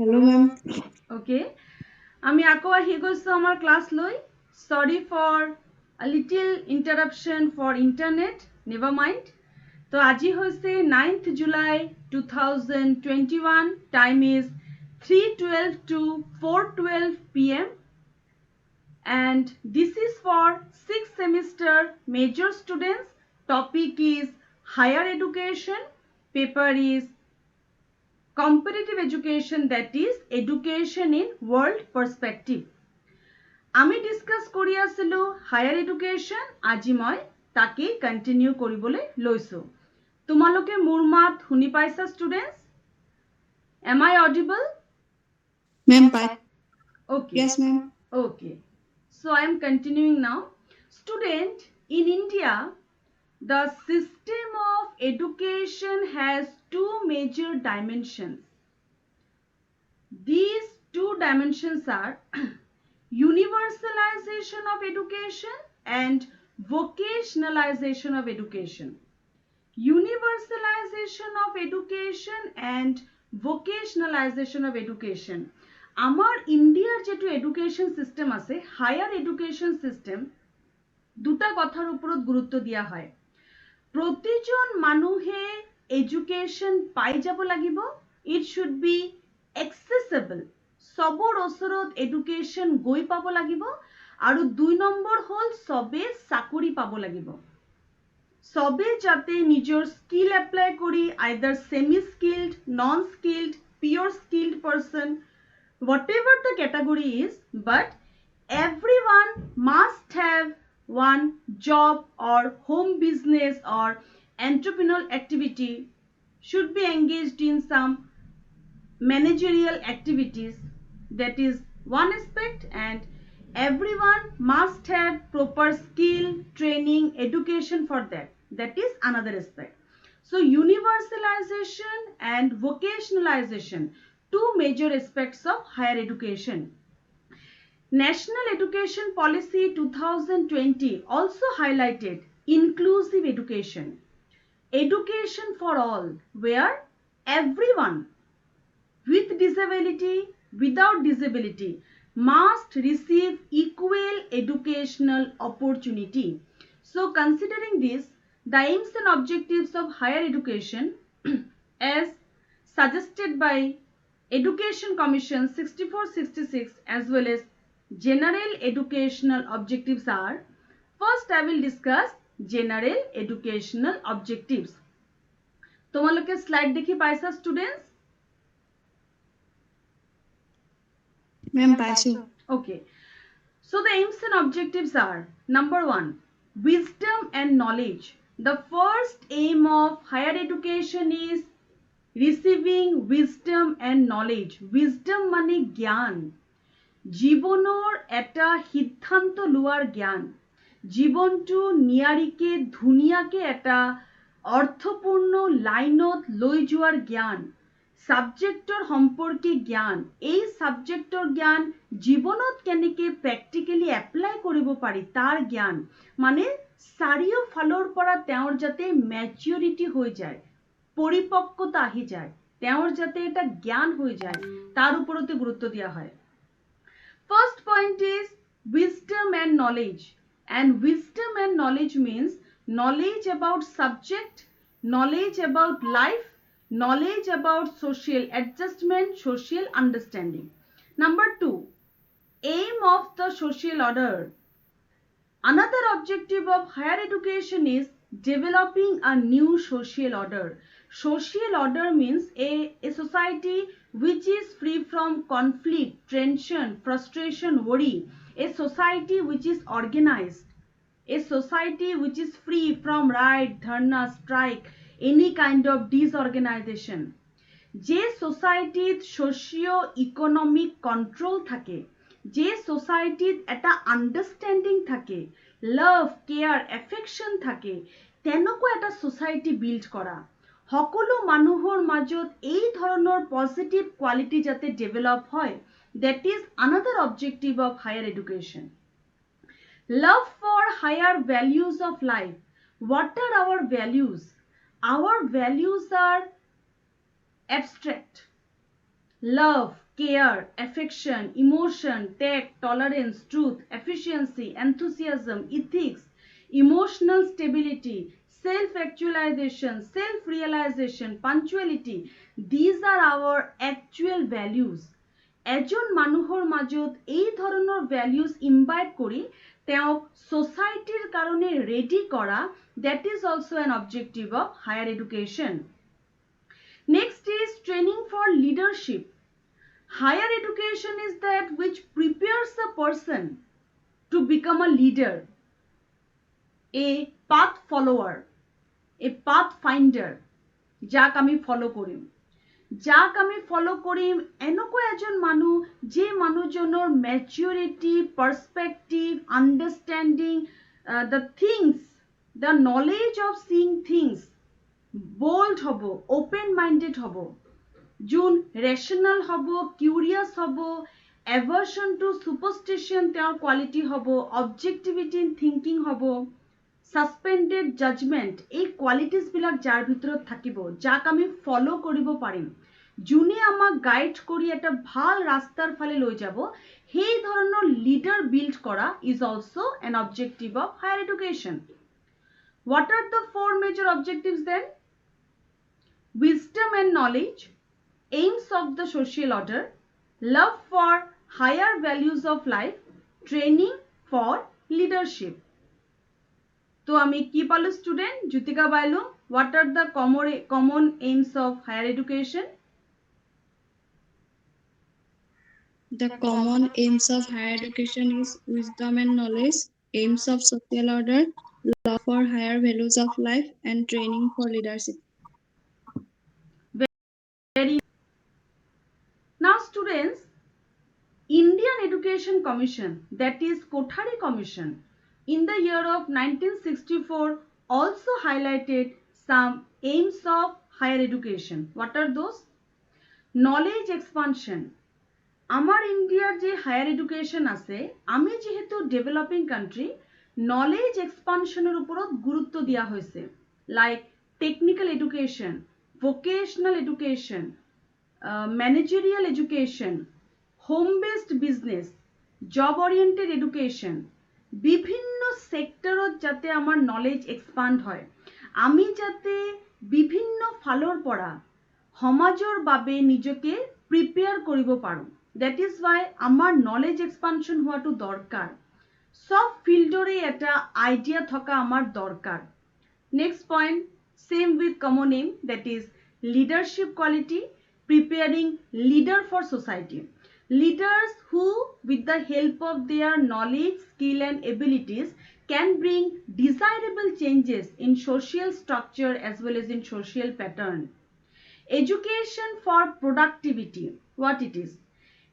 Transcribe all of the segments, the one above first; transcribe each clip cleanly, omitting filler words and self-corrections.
Hello, ma'am. Okay, আমি আকৌ আহি গৈছোঁ আমাৰ ক্লাছ লৈ. Sorry for a little interruption for internet. Never mind. তো আজি হৈছে 9th July 2021. Time is 3:12 to 4:12 p.m. And this is for 6th semester major students. Topic is higher education. Paper is comparative education, that is education in world perspective. আমি discuss কৰি আছিলো higher education. আজি মই তাকে continue কৰিবলৈ লৈছো. তোমালোকে মোৰ মাত শুনি পাইছা students? Am I audible? Ma'am, bye. Okay. Yes, ma'am. Okay. So I am continuing now. Student, in India, the system of education has two major dimensions. These two dimensions are universalization of education and vocationalization of education. Universalization of education and vocationalization of education. আমার ইন্ডিয়ার যেটো education system আছে, higher education system, দুটা কথার ওপৰত গুৰুত্ব দিয়া হয়. প্ৰতিজন মানুহে এডুকেশ্যন পাই যাব লাগিব. It should be accessible. সবৰ ওচৰত এডুকেশ্যন গৈ পাব লাগিব. আৰু 2 নম্বৰ হ'ল সবে চাকৰি পাব লাগিব. সবে যাতে নিজৰ স্কিল এপ্লাই কৰি either semi skilled, non skilled, pure skilled person, whatever the category is, but everyone must have one job or home business or entrepreneurial activity, should be engaged in some managerial activities. That is one aspect, and everyone must have proper skill, training, education for that. That is another aspect. So universalization and vocationalization, two major aspects of higher education. National Education Policy 2020 also highlighted inclusive education. Education for all, where everyone with disability, without disability, must receive equal educational opportunity. So considering this, the aims and objectives of higher education as suggested by Education Commission 6466 as well as general educational objectives are, first I will discuss general educational objectives. তোমালোকে slide দেখি পাইছা students? Ma'am, pass. Okay. So the aims and objectives are, number 1, wisdom and knowledge. The first aim of higher education is receiving wisdom and knowledge. Wisdom মানে জ্ঞান, জীৱনৰ এটা সিদ্ধান্ত লোৱাৰ জ্ঞান, জীৱনটো নিয়াৰিকে ধুনীয়াকে এটা অৰ্থপূৰ্ণ লাইনত লৈ যোৱাৰ জ্ঞান, সাবজেক্টৰ সম্পৰ্কে জ্ঞান, এই সাবজেক্টৰ জ্ঞান জীৱনত কেনেকে প্ৰেক্টিকেলি এপ্লাই কৰিব পাৰি তাৰ জ্ঞান, মানে চাৰিওফালৰ পৰা তেওঁৰ যাতে ম্যাচুৰিটি হৈ যায়, পৰিপক্কতা আহি যায়, তেওঁৰ যাতে এটা জ্ঞান হৈ যায়, তাৰ ওপৰতে গুৰুত্ব দিয়া হয়. First point is wisdom and knowledge. And wisdom and knowledge means knowledge about subject, knowledge about life, knowledge about social adjustment, social understanding. Number 2, aim of the social order. Another objective of higher education is developing a new social order. Social order means a society which is free from conflict, tension, frustration, worry. A society which is organized. A society which is free from riot, dharna, strike, any kind of disorganization. যে সোসাইটিত socio economic control থাকে, যে সোসাইটিত এটা understanding থাকে, লাভ, care, affection থাকে, তেনেকুৱা এটা society build কৰা, সকলো মানুহৰ মাজত এই ধৰণৰ পজিটিভ কোৱালিটি যাতে ডেভেলপ হয়, that is another objective of higher education. Love for higher values of life. What are our values? Our values are abstract. Love, care, affection, emotion, tact, tolerance, truth, efficiency, enthusiasm, ethics, emotional stability, self-actualization, self-realization, punctuality. These are our actual values. এজন মানুহৰ মাজত এই ধৰণৰ values ইম্বাইব কৰি তেওঁক সোসাইটিৰ কাৰণে ready কৰা, that is also an objective of higher education. Next is training for leadership. Higher education is that which prepares a person to become a leader, a path follower, a path finder, যাক আমি follow কৰিম। যাক আমি follow কৰিম এনেকুৱা এজন মানুহ যে মানুহজনৰ ম্যাচুৰিটি, পাৰ্সপেক্টিভ, আন্ডাৰষ্টেণ্ডিং the things, the knowledge of seeing things bold হ'ব, open minded হ'ব, যোন ৰেশনাল হ'ব, কিউৰিয়াছ হ'ব, aversion to superstition তেওঁৰ কোৱালিটি হ'ব, objectivity in thinking হ'ব, সাসপেন্ডেড জাজমেন্ট, এই কোয়ালিটিজ বিলাক যাৰ ভিতৰত থাকিব, যাক আমি ফলো কৰিব পাৰিম, যোনে আমাক গাইড কৰি এটা ভাল ৰাস্তাৰ ফালে লৈ যাব, সেই ধৰণৰ লিডাৰ বিল্ড কৰা is also N objective of higher education. What are the four major objectives then? Wisdom and knowledge, aims of the social order, love for higher values of life, training for leadership. তো আমি কি পালো student? Jyotika পাইলো। What are the common aims of higher education? The common aims of higher education is wisdom and knowledge, aims of social order, love for higher values of life, and training for leadership. Very. Now students, Indian Education Commission, that is Kothari Commission, in the year of 1964 also highlighted some aims of higher education. What are those? Knowledge expansion. আমার ইন্ডিয়ার যে higher education আছে, আমি যেহেতু developing country, knowledge এক্সপানশনের উপরত গুরুত্ব দিয়া হয়েছে, like technical education, vocational education, managerial education, home based business, job oriented education, বিভিন্ন সেক্টরত যাতে আমার নলেজ এক্সপান্ড হয়, আমি যাতে বিভিন্ন ফালৰ পৰা সমাজৰ বাবে নিজকে প্ৰিপেয়াৰ কৰিব পাৰোঁ। That is why আমার নলেজ এক্সপানশন হওয়াটো দরকার। সব ফিল্ডরে এটা আইডিয়া থাকা আমার দরকার। Next point, same with common aim, that is leadership quality, preparing leader for society. Leaders who, with the help of their knowledge, skill and abilities, can bring desirable changes in social structure as well as in social pattern. Education for productivity. What it is?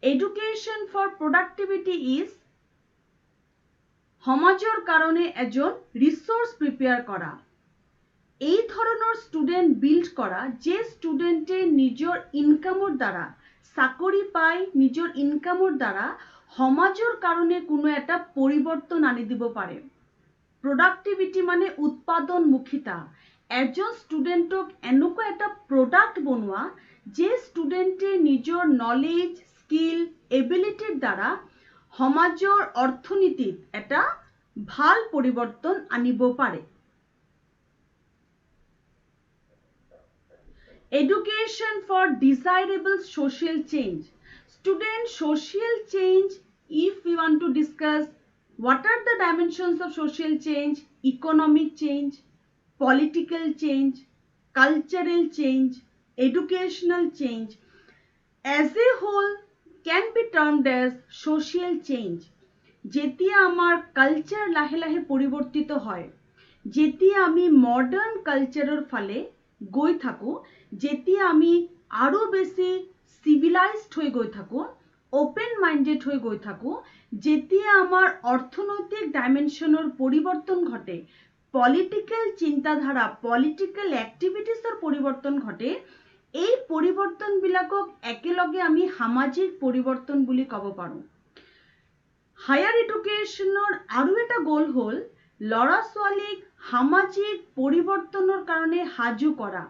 Education for productivity is সমাজৰ কাৰণে এজন resource prepare করা, এই ধরনের student build করা যে স্টুডেন্টে নিজের ইনকামৰ দ্বারা চাকরি পায়, নিজের ইনকামৰ দ্বারা সমাজৰ কাৰণে কোনো এটা পরিবর্তন আনি দিব পারে। প্রোডাক্টিভিটি মানে উৎপাদনমুখিতা। এজন স্টুডেন্টক এনেকুৱা এটা প্রোডাক্ট বনোৱা যে স্টুডেন্টে নিজের নলেজ, স্কিল, এবিলিটির দ্বারা সমাজৰ অৰ্থনীতিত এটা ভাল পৰিৱৰ্তন আনিব পাৰে। Education for desirable social change. Student, social change, if we want to discuss what are the dimensions of social change, economic change, political change, cultural change, educational change, as a whole can be termed as social change. যেতিয়া আমার culture লাহে লাহে পরিবর্তিত হয়, যেতিয়া আমি modern কালচারের ফালে গৈ থাকো, যেতিয়া আমি আরো বেশি সিভিলাইজড হয়ে গৈ থাকো, ওপেন মাইন্ডেড হয়ে গৈ থাকো, যেতিয়া আমার অর্থনৈতিক ডাইমেনশনের পরিবর্তন ঘটে, পলিটিক্যাল চিন্তাধারা, পলিটিক্যাল অ্যাক্টিভিটিসের পরিবর্তন ঘটে, এই পৰিৱৰ্তনবিলাকক একেলগে আমি সামাজিক পৰিৱৰ্তন বুলি ক'ব পাৰোঁ। হায়াৰ এডুকেশ্যনৰ আৰু এটা গোল হ'ল ল'ৰা ছোৱালীক সামাজিক পৰিৱৰ্তনৰ কাৰণে সাজু কৰা,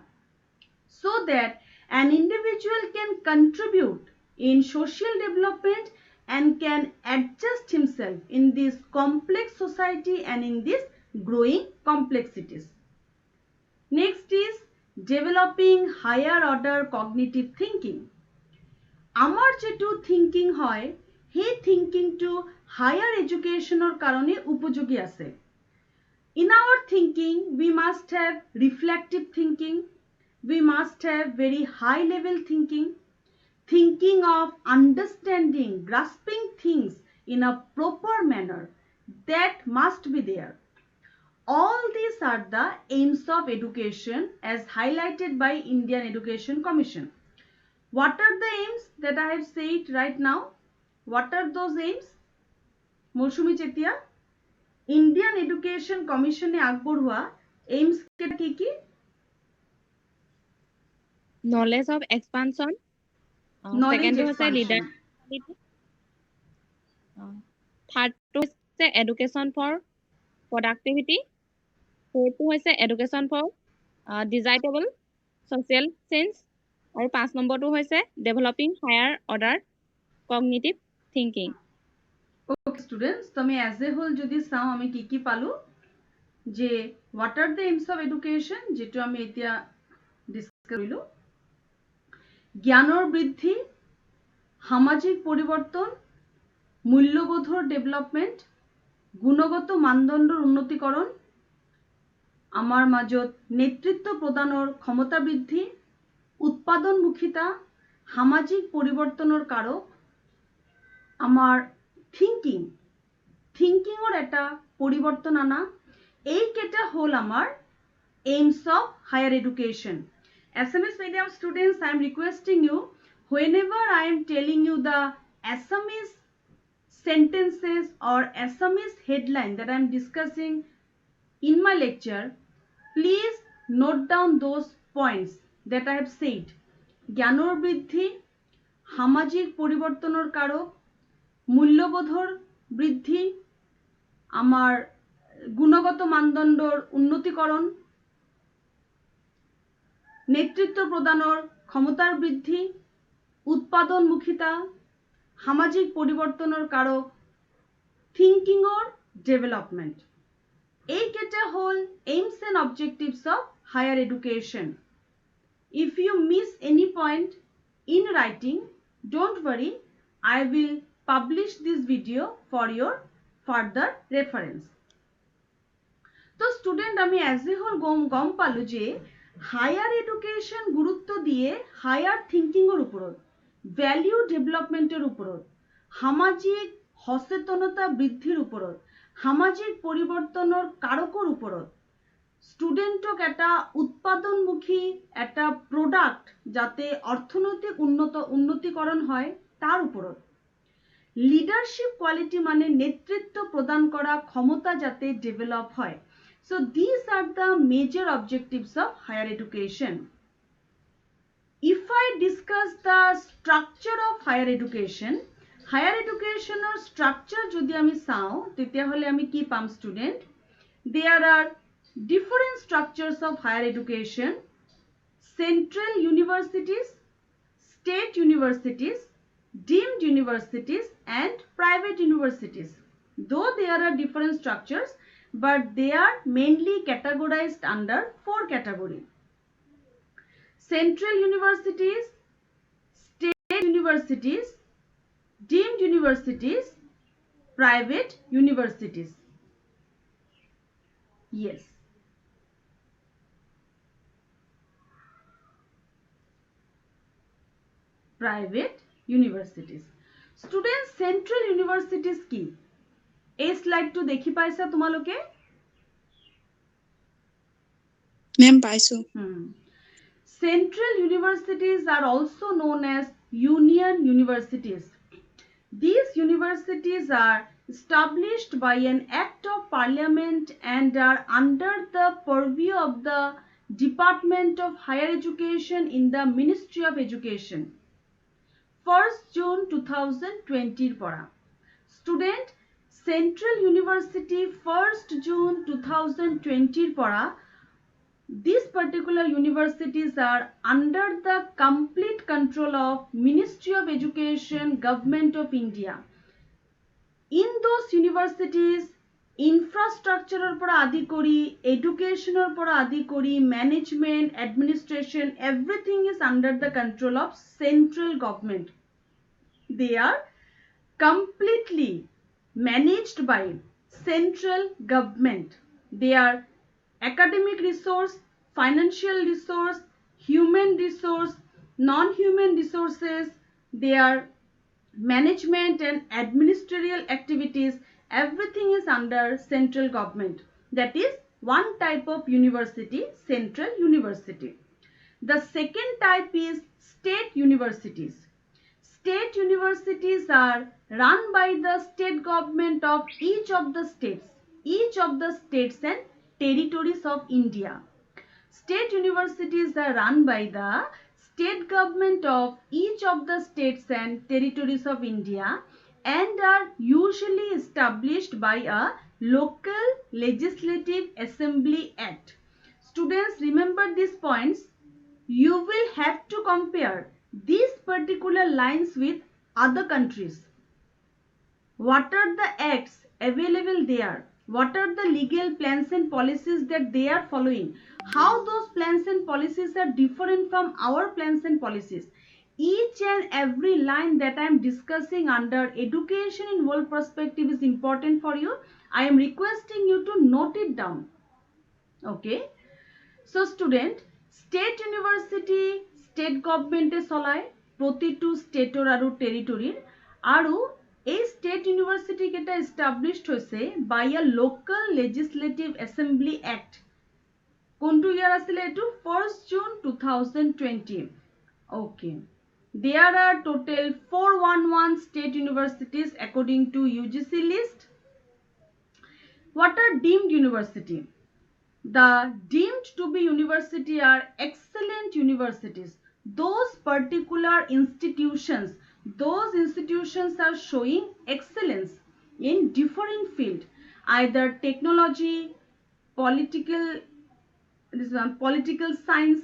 so that an individual can contribute in social development and can adjust himself in this complex society and in these growing complexities. Next is developing higher order cognitive thinking. আমার যেটু থিংকিং হয় সেই থিংকিংটো হায়ার এডুকেশনৰ কাৰণে উপযোগী আছে. In our thinking, we must have reflective thinking. We must have very high level thinking. Thinking of understanding, grasping things in a proper manner. That must be there. All these are the aims of education as highlighted by Indian Education Commission. What are the aims that I have said right now? What are those aims? Moshumi Chetia, Indian Education Commission e agborhua aims ki ki? Knowledge of expansion. Knowledge Second to expansion. leadership. Third to education for productivity. Fourth to education for desirable social sense. আৰু 5 নম্বৰটো হৈছে developing higher order cognitive thinking. Okay students, তুমি as a whole যদি চাও আমি কি পালো যে what are the aims of education যেটো আমি এতিয়া ডিসকাস কৰিলো. জ্ঞানৰ বৃদ্ধি, সামাজিক পৰিৱৰ্তন, মূল্যবোধৰ ডেভেলপমেন্ট, গুণগত মানদণ্ডৰ উন্নতিকৰণ, আমাৰ মাজত নেতৃত্ব প্ৰদানৰ ক্ষমতা বৃদ্ধি, উৎপাদনমুখিতা, সামাজিক পৰিৱৰ্তনৰ কাৰক, আমাৰ থিংকিঙৰ এটা পৰিৱৰ্তন আনা, এই কেইটা হ'ল আমাৰ aims of higher education. Assamese medium students, I am requesting you, whenever I am telling you the Assamese sentences or Assamese headline that I am discussing in my lecture, please note down those points that I have said. জ্ঞানৰ বৃদ্ধি, সামাজিক পৰিৱৰ্তনৰ কাৰক, মূল্যবোধৰ বৃদ্ধি, আমাৰ গুণগত মানদণ্ডৰ উন্নতিকৰণ, নেতৃত্ব প্ৰদানৰ ক্ষমতাৰ বৃদ্ধি, উৎপাদনমুখিতা, সামাজিক পৰিৱৰ্তনৰ কাৰক, থিংকিঙৰ ডেভেলপমেন্ট. এই কেইটা হ'ল aims and objectives of higher education. If you miss any point in writing, don't worry, I will publish this video for your further reference. তো স্টুডেন্ট আমি as a whole গম পালো যে হায়ার এডুকেশন গুরুত্ব দিয়ে হায়ার থিঙ্কিংয়ের উপরত, ভ্যালু ডেভেলপমেন্টের উপরত, সামাজিক সচেতনতা বৃদ্ধির উপরত, সামাজিক পরিবর্তনের কারকৰ উপরত, স্টুডেন্টক এটা উৎপাদনমুখী একটা প্রোডাক্ট যাতে অর্থনৈতিক উন্নতিকরণ হয় তার উপরত, লিডারশিপ কোয়ালিটি মানে নেতৃত্ব প্রদান করা ক্ষমতা যাতে ডেভেলপ হয়. So these are the major objectives of higher education. If I discuss the structure of higher education or structure যদি আমি চাও তেতিয়া হলে আমি কি পাম student? There are different structures of higher education: central universities, state universities, deemed universities and private universities. Though there are different structures, but they are mainly categorized under 4 categories: central universities, state universities, deemed universities, private universities. Yes. Private universities. Students, central universities কি? এই স্লাইডটো দেখি পাইছা তোমালোকে? মেম পাইছো. Central universities are also known as union universities. These universities are established by an act of parliament and are under the purview of the Department of Higher Education in the Ministry of Education. 1st June 2020 পড়া. Student, Central University 1st June 2020 পড়া These particular universities are under the complete control of Ministry of Education, Government of India. In those universities, infrastructure pora adi kori, education pora adi kori, management, administration, everything is under the control of central government. They are completely managed by central government. They are academic resource, financial resource, human resource, non-human resources. They are management and administrative activities. Everything is under central government. That is one type of university, central university. The second type is state universities. State universities are run by the state government of each of the states and territories of India. State universities are run by the state government of each of the states and territories of India and are usually established by a local legislative assembly act. Students, remember these points. You will have to compare these particular lines with other countries. What are the acts available there? What are the legal plans and policies that they are following? How those plans and policies are different from our plans and policies? Each and every line that I am discussing under education in world perspective is important for you. I am requesting you to note it down. Okay. So student, state university state government e চলায় প্রতিটো স্টেটৰ আৰু টেৰিটৰিৰ আৰু এই state university কেটা established হৈছে by a local legislative assembly act. কোনটো ইয়াৰ আছিল এটো 1st June 2020. Okay. There are total 411 state universities according to UGC list. What are deemed university? The deemed to be university are excellent universities. Those particular institutions are showing excellence in different field, either technology, political science,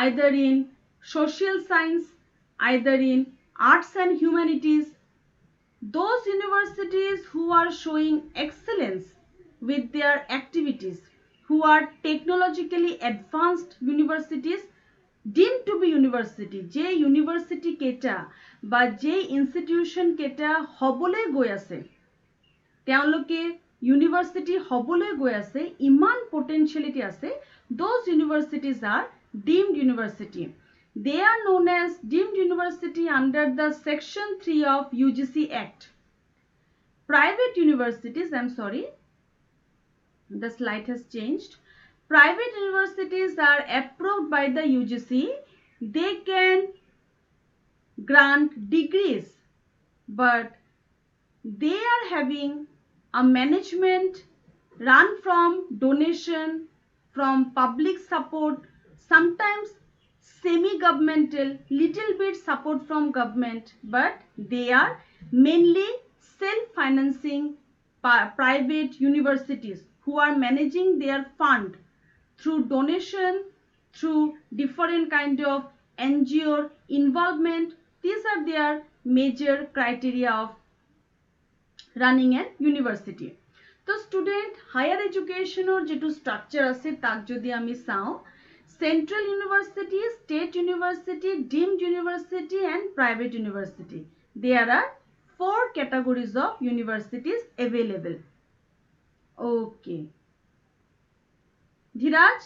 either in social science, either in arts and humanities. Those universities who are showing excellence with their activities, who are technologically advanced universities, deemed to be university, je university keta ba je institution keta hobole goi ase teoloke university hobole goi ase iman potentiality ase, those universities are deemed university. They are known as deemed university under the section 3 of UGC Act. Private universities, I'm sorry, the slide has changed. Private universities are approved by the UGC. They can grant degrees, but they are having a management run from donation, from public support, sometimes semi-governmental, little bit support from government, but they are mainly self-financing private universities who are managing their fund through donation, through different kind of NGO involvement. These are their major criteria of running an university. So student, higher education or যেটো structure আছে তাক যদি আমি চাও, central university, state university, deemed university and private university. There are 4 categories of universities available. Okay. Dhiraj,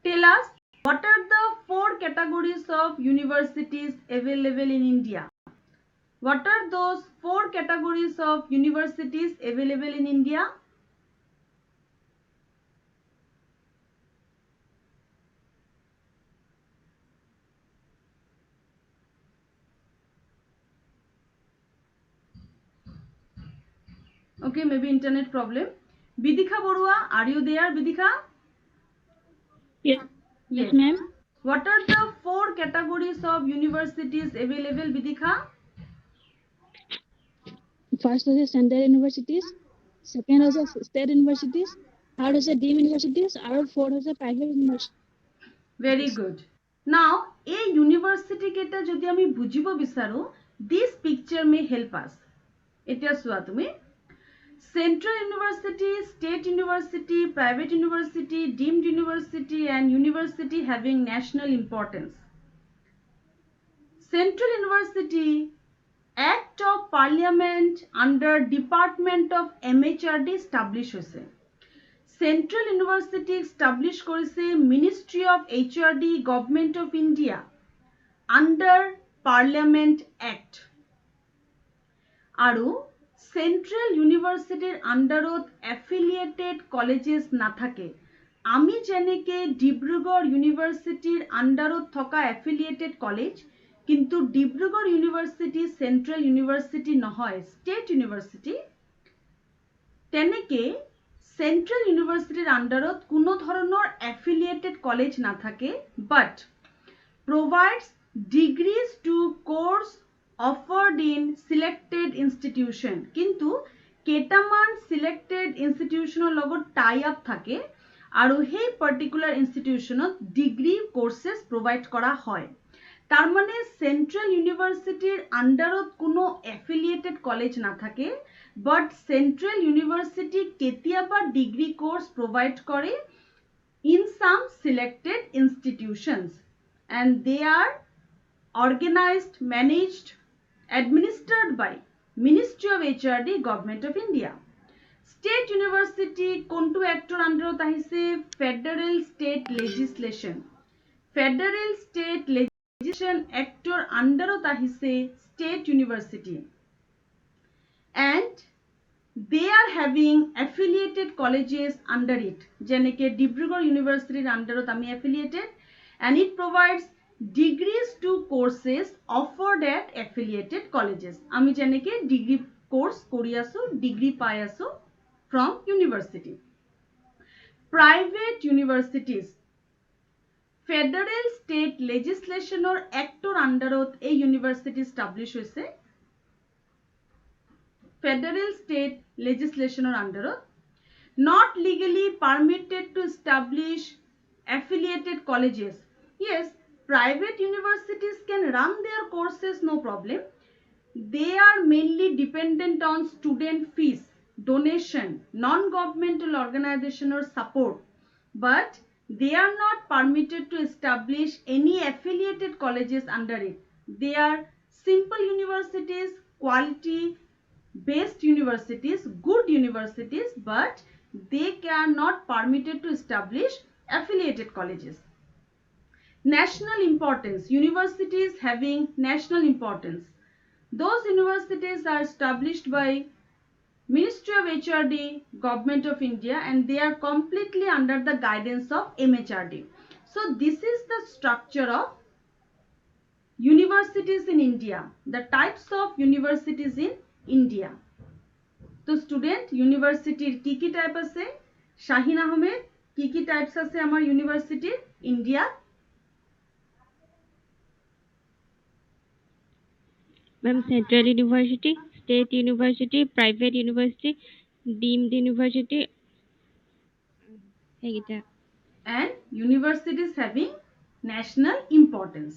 tell us what are the 4 categories of universities available in India? What are those 4 categories of universities available in India? Okay, maybe internet problem. Vidikha Borua, are you there, Vidikha? Yes, ma'am. What are the 4 categories of universities available, Vidikha? First was the central universities, Second হৈছে state universities, third হৈছে deemed universities, আৰু fourth হৈছে private universities. Very good. Now, a university কেইটা যদি আমি বুজিব বিচাৰো, this picture may help us. এতিয়া চোৱা তুমি, Central University, State University, Private University, Deemed University and University having national importance. Central University, Act of Parliament under Department of MHRD established হৈছে. Central University established কৰিছে Ministry of HRD, Government of India under Parliament Act. আৰু Central University আন্ডাৰত affiliated colleges নাথাকে. আমি যেনেকে ডিব্ৰুগড় ইউনিভাৰ্চিটিৰ আন্ডাৰত থকা affiliated college, কিন্তু Dibrugarh university central university নহয়, ষ্টেট ইউনিভাৰ্চিটি, তেনেকে চেন্ট্ৰেল ইউনিভাৰ্চিটিৰ আন্ডাৰত কোনো ধৰণৰ affiliated college নাথাকে, but provides degrees to course offered in selected institution. কিন্তু কেইটামান selected institutionৰ লগত tie up থাকে আৰু সেই particular institutionত degree courses provide কৰা হয়. তাৰ মানে চেন্ট্ৰেল ইউনিভাৰ্চিটিৰ আন্ডাৰত কোনো affiliated college নাথাকে, but চেন্ট্ৰেল ইউনিভাৰ্চিটি কেতিয়াবা ডিগ্ৰী কোৰ্স provide কৰে in some selected institutions, and they are organized, managed, administered by Ministry of HRD, Government of India. State University কোনটো এক্টৰ আন্ডাৰত আহিছে? Federal State Legislation. Federal State Legislation Actor আন্ডাৰত আহিছে State University. And they are having affiliated colleges under it. যেনেকে ডিব্ৰুগড় ইউনিভাৰ্চিটিৰ আন্ডাৰত আমি affiliated, and it provides degrees to courses offered at affiliated colleges. আমি যেনেকে degree course কৰি আছো, ডিগ্ৰী পাই আছো from university. Private universities, Federal State Legislation or Act or আন্ডাৰত এই university establish হৈছে. Federal State Legislation or আন্ডাৰত, not legally permitted to establish affiliated colleges. Yes, private universities can run their courses, no problem. They are mainly dependent on student fees, donation, non-governmental organization or support, but they are not permitted to establish any affiliated colleges under it. They are simple universities, quality based universities, good universities, but they cannot permitted to establish affiliated colleges. National importance, universities having national importance. Those universities are established by Ministry of HRD, Government of India, and they are completely under the guidance of MHRD. So this is the structure of universities in India, the types of universities in India. So student, university কি type আছে? Shahin Ahmed, কি types আছে আমার university India? Ma'am, Central University, State University, Private University, Deemed University. And universities having national importance.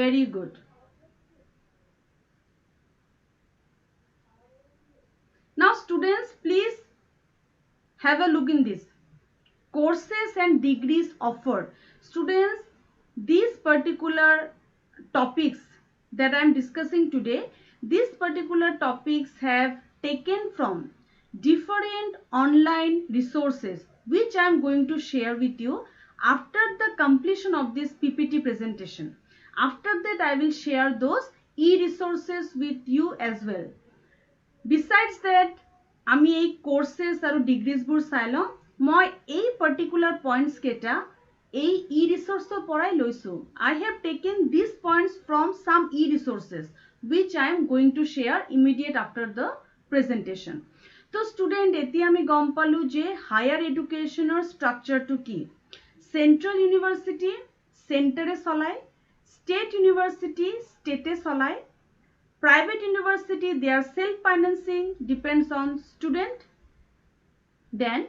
Very good. Now students, please have a look in this. Courses and degrees offered. Students, these particular topics that I am discussing today, these particular topics have taken from different online resources which I am going to share with you after the completion of this PPT presentation. After that, I will share those e-resources with you as well. Besides that, আমি এই courses আৰু degrees বোৰ চাই লম. মই এই particular points কেইটা এই e-resource পৰাই লৈছো. I have taken these points from some e-resources which I am going to share immediate after the presentation. So student, এতিয়া আমি গম পালো যে higher education structure to কি? Central University center চলায়, State University state চলায়, Private university, they are self-financing, depends on student, Then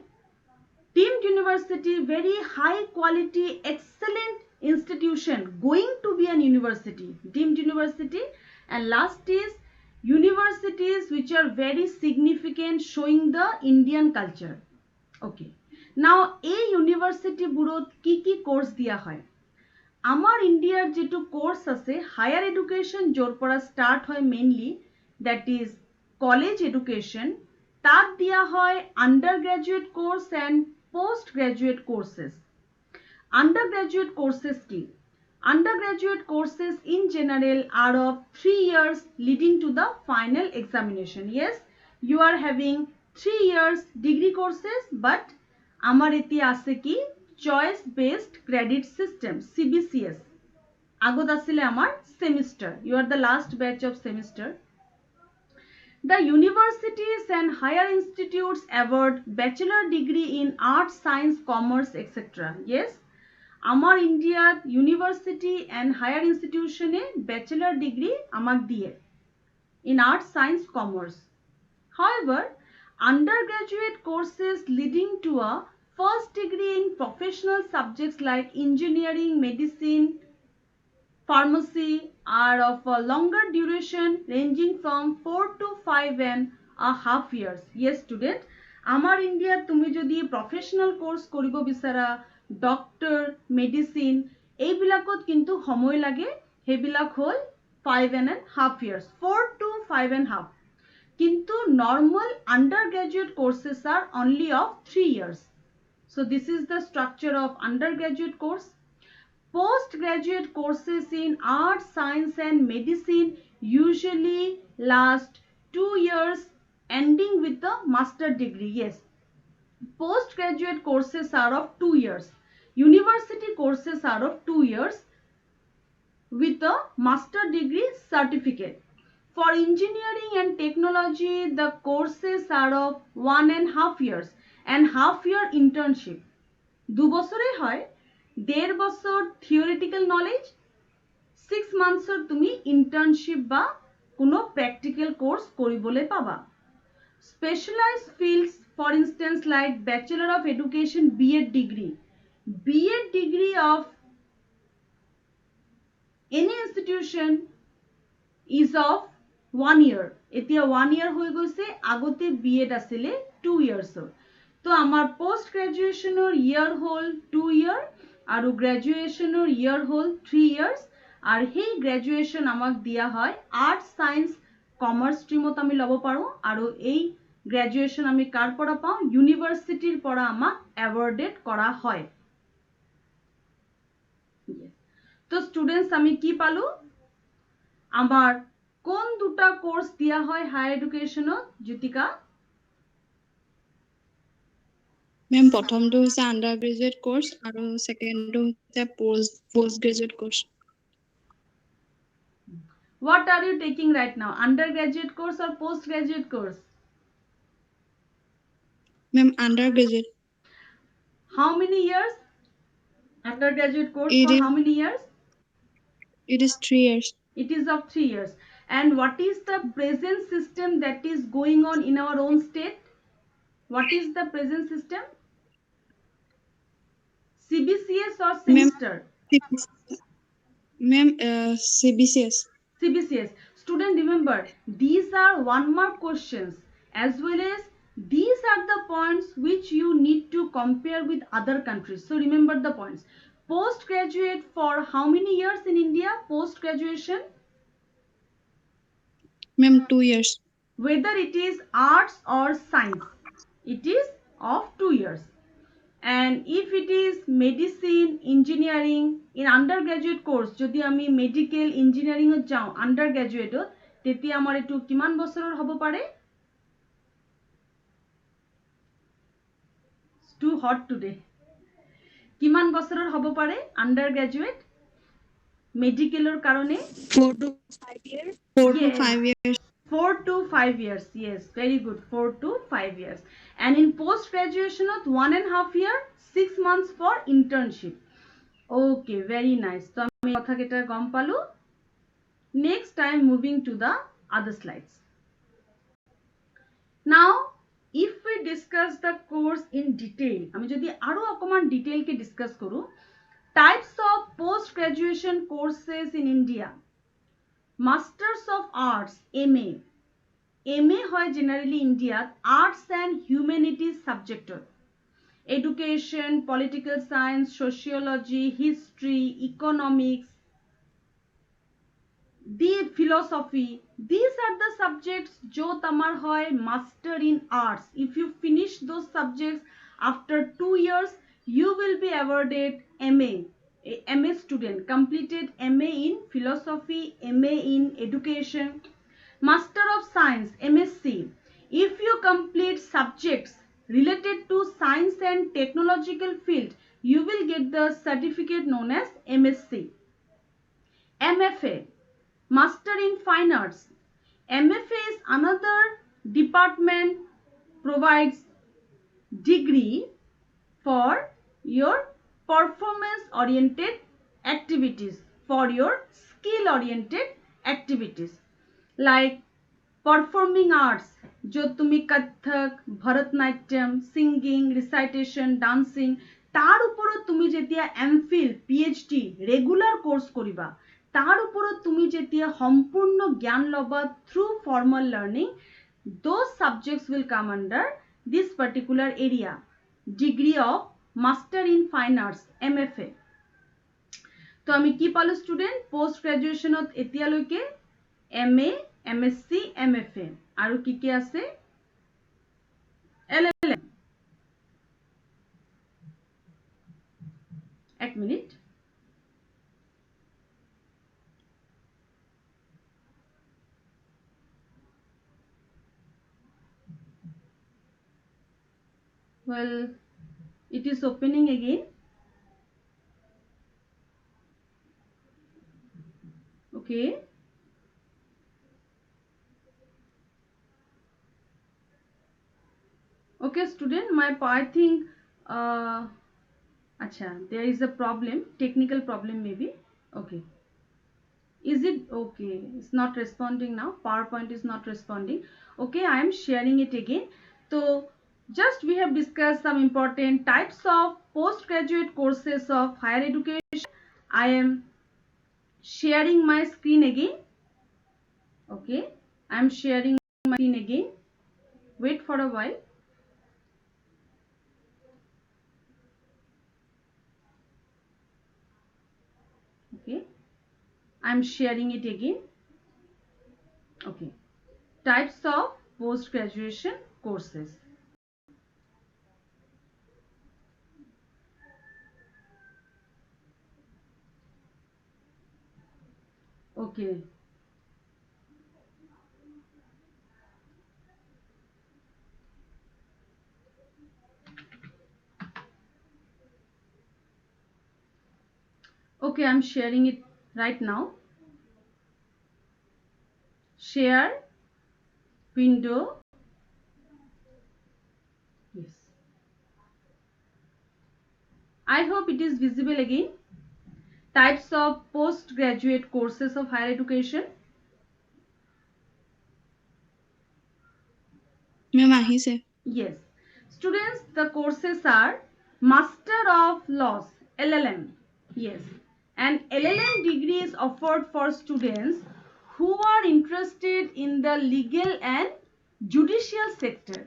deemed university, very high quality, excellent institution, going to be an university, deemed university. And last is universities which are very significant, showing the Indian culture. Okay, now a university bureau কি course দিয়া হয়? আমার ইন্ডিয়ার যেটু course আছে higher education জোর পড়া start হয় mainly, that is college education, তার দেওয়া হয় under graduate course and post graduate courses. Under graduate courses কি? Undergraduate courses in general are of 3 years leading to the final examination. Yes, you are having 3 years degree courses, but আমার এতে আছে কি choice based credit system, CBCS. আগত আসলে আমার semester, you are the last batch of semester. The universities and higher institutes award bachelor degree in arts, science, commerce, etc. Yes, আমার ইন্ডিয়ার university and higher ইনস্টিটিউশনে ব্যাচেলার ডিগ্রি আমাকে দিয়ে in arts, science, commerce. However, undergraduate courses leading to a first degree in professional subjects like engineering, medicine, pharmacy are of a longer duration ranging from 4 to 5.5 years. Yes, student, আমার India তুমি যদি professional course কৰিব বিচাৰা, doctor, medicine, এইবিলাকত কিন্তু সময় লাগে, সেইবিলাক হ'ল 5.5 years, 4 to 5.5. কিন্তু normal undergraduate courses are only of 3 years. So this is the structure of undergraduate course. Postgraduate courses in arts, science and medicine usually last 2 years ending with the master degree. Yes, postgraduate courses are of 2 years. University courses are of 2 years with a master degree certificate. For engineering and technology, the courses are of 1.5 years and half year internship. 2 বছরে হয়, 1.5 বছর theoretical knowledge, 6 months তুমি internship বা কোনো practical course কৰিবলে পাবা. Specialized fields, for instance, like Bachelor of Education B.Ed degree. B.Ed degree of any institution is of 1 year. এতিয়া 1 year হৈ গৈছে, আগতে B.Ed আছিলে 2 years. তো আমাৰ পোস্ট গ্ৰেজুৱেশ্যনৰ ইয়াৰ হ'ল 2 year আৰু গ্ৰেজুৱেশ্যনৰ ইয়াৰ হ'ল 3 years, আৰু সেই গ্ৰেজুৱেশ্যন আমাক দিয়া হয় আৰ্টছ, সায়েন্স, কমাৰ্চ ষ্ট্ৰীমত আমি ল'ব পাৰোঁ, আৰু এই গ্ৰেজুৱেশ্যন আমি কাৰ পৰা পাওঁ? ইউনিভাৰ্চিটিৰ পৰা আমাক এৱাৰ্ডেড কৰা হয়। তো স্টুডেন্টস আমি কি পালো? আমার কোন দুটা কোর্স দিয়া হয় হায়ার এডুকেশনত? জ্যোতিকা মেম প্ৰথমটো হৈছে আন্ডাৰ গ্ৰেজুৱেট কোৰ্স আৰু সেকেন্ডটো হৈছে post graduate course. What are you taking right now? Undergraduate course or postgraduate course? Ma'am, undergraduate. How many years? Undergraduate course It for is- how many years? It is 3 years. It is of 3 years. And what is the present system that is going on in our own state? What is the present system? CBCS or semester? Ma'am, CBCS. CBCS. Student, remember, these are 1 mark questions, as well as these are the points which you need to compare with other countries. So remember the points. Postgraduate for how many years in India? Post graduation? Ma'am, 2 years. Whether it is arts or science, it is of 2 years. And if it is medicine, engineering, in undergraduate course, যদি আমি medical engineering যাও undergraduate, তেতিয়া আমার এটু কিমান বছৰৰ হ'ব পাৰে? It's too hot today. কিমান বছৰৰ হ'ব পাৰে undergraduate medicalৰ কাৰণে? 4 to 5 years. 4 to 5 years. 4 to 5 years. Yes, very good. 4 to 5 years. And in post graduation of 1.5 year, 6 months for internship. Okay, very nice. So আমি কথা কেটা গম পালো. Next, I am moving to the other slides. Now, if we discuss the course in detail, আমি যদি আরো অকমান detail কে discuss করু, types of post graduation courses in India. Masters of Arts MA হয় জেনারেলি ইন্ডিয়াত আর্টস এন্ড হিউম্যানিটিজ সাবজেক্টত education, political science, sociology, history, economics, the philosophy, these are the subjects jo tamar hoy master in arts. If you finish those subjects after 2 years, you will be awarded MA. A MA student completed MA in philosophy, MA in education. Master of Science MSc, if you complete subjects related to science and technological field, you will get the certificate known as MSc. MFA, Master in Fine Arts. MFA is another department, provides degree for your performance oriented activities, for your skill oriented activities like performing arts, जो तुम्ही Kathak, Bharatanatyam, singing, recitation, dancing, तार उपरो तुम्ही जेतिया MPhil, PhD regular course करिबा, तार उपरो तुम्ही जेतिया সম্পূর্ণ জ্ঞান লবা through formal learning, those subjects will come under this particular area, degree of Master in Fine Arts MFA. তো আমি কি পালো স্টুডেন্ট, পোস্ট গ্রাজুয়েশনত এতিয়ালৈকে MA, MSc, MFA আৰু কি কি আছে, LLM. এক minute, well, it is opening again. Okay, okay student, I think acha, there is a problem, technical problem maybe. Okay, is it okay? It's not responding now, PowerPoint is not responding. Okay, I am sharing it again. So just we have discussed some important types of postgraduate courses of higher education. I am sharing my screen again. Okay, I am sharing my screen again. Wait for a while. Okay, I am sharing it again. Okay, types of post graduation courses. Okay, okay, I'm sharing it right now. Share window. Yes, I hope it is visible again. Types of postgraduate courses of higher education. Ma'am, ahise. Yes, students, the courses are Master of Laws LLM. Yes, and LLM degree is offered for students who are interested in the legal and judicial sector.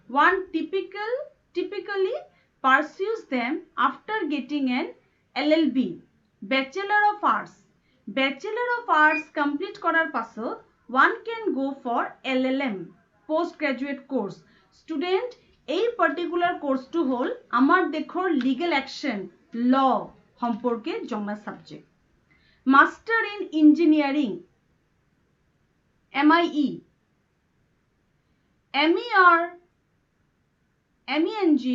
One typically pursues them after getting an LLB, Bachelor of Arts. Bachelor of Arts complete করার পাছত one can go for LLM, postgraduate course. Student, এই particular course to হল আমার দেখর legal action, law সম্পর্কে জমা subject. Master in Engineering MIE, MEng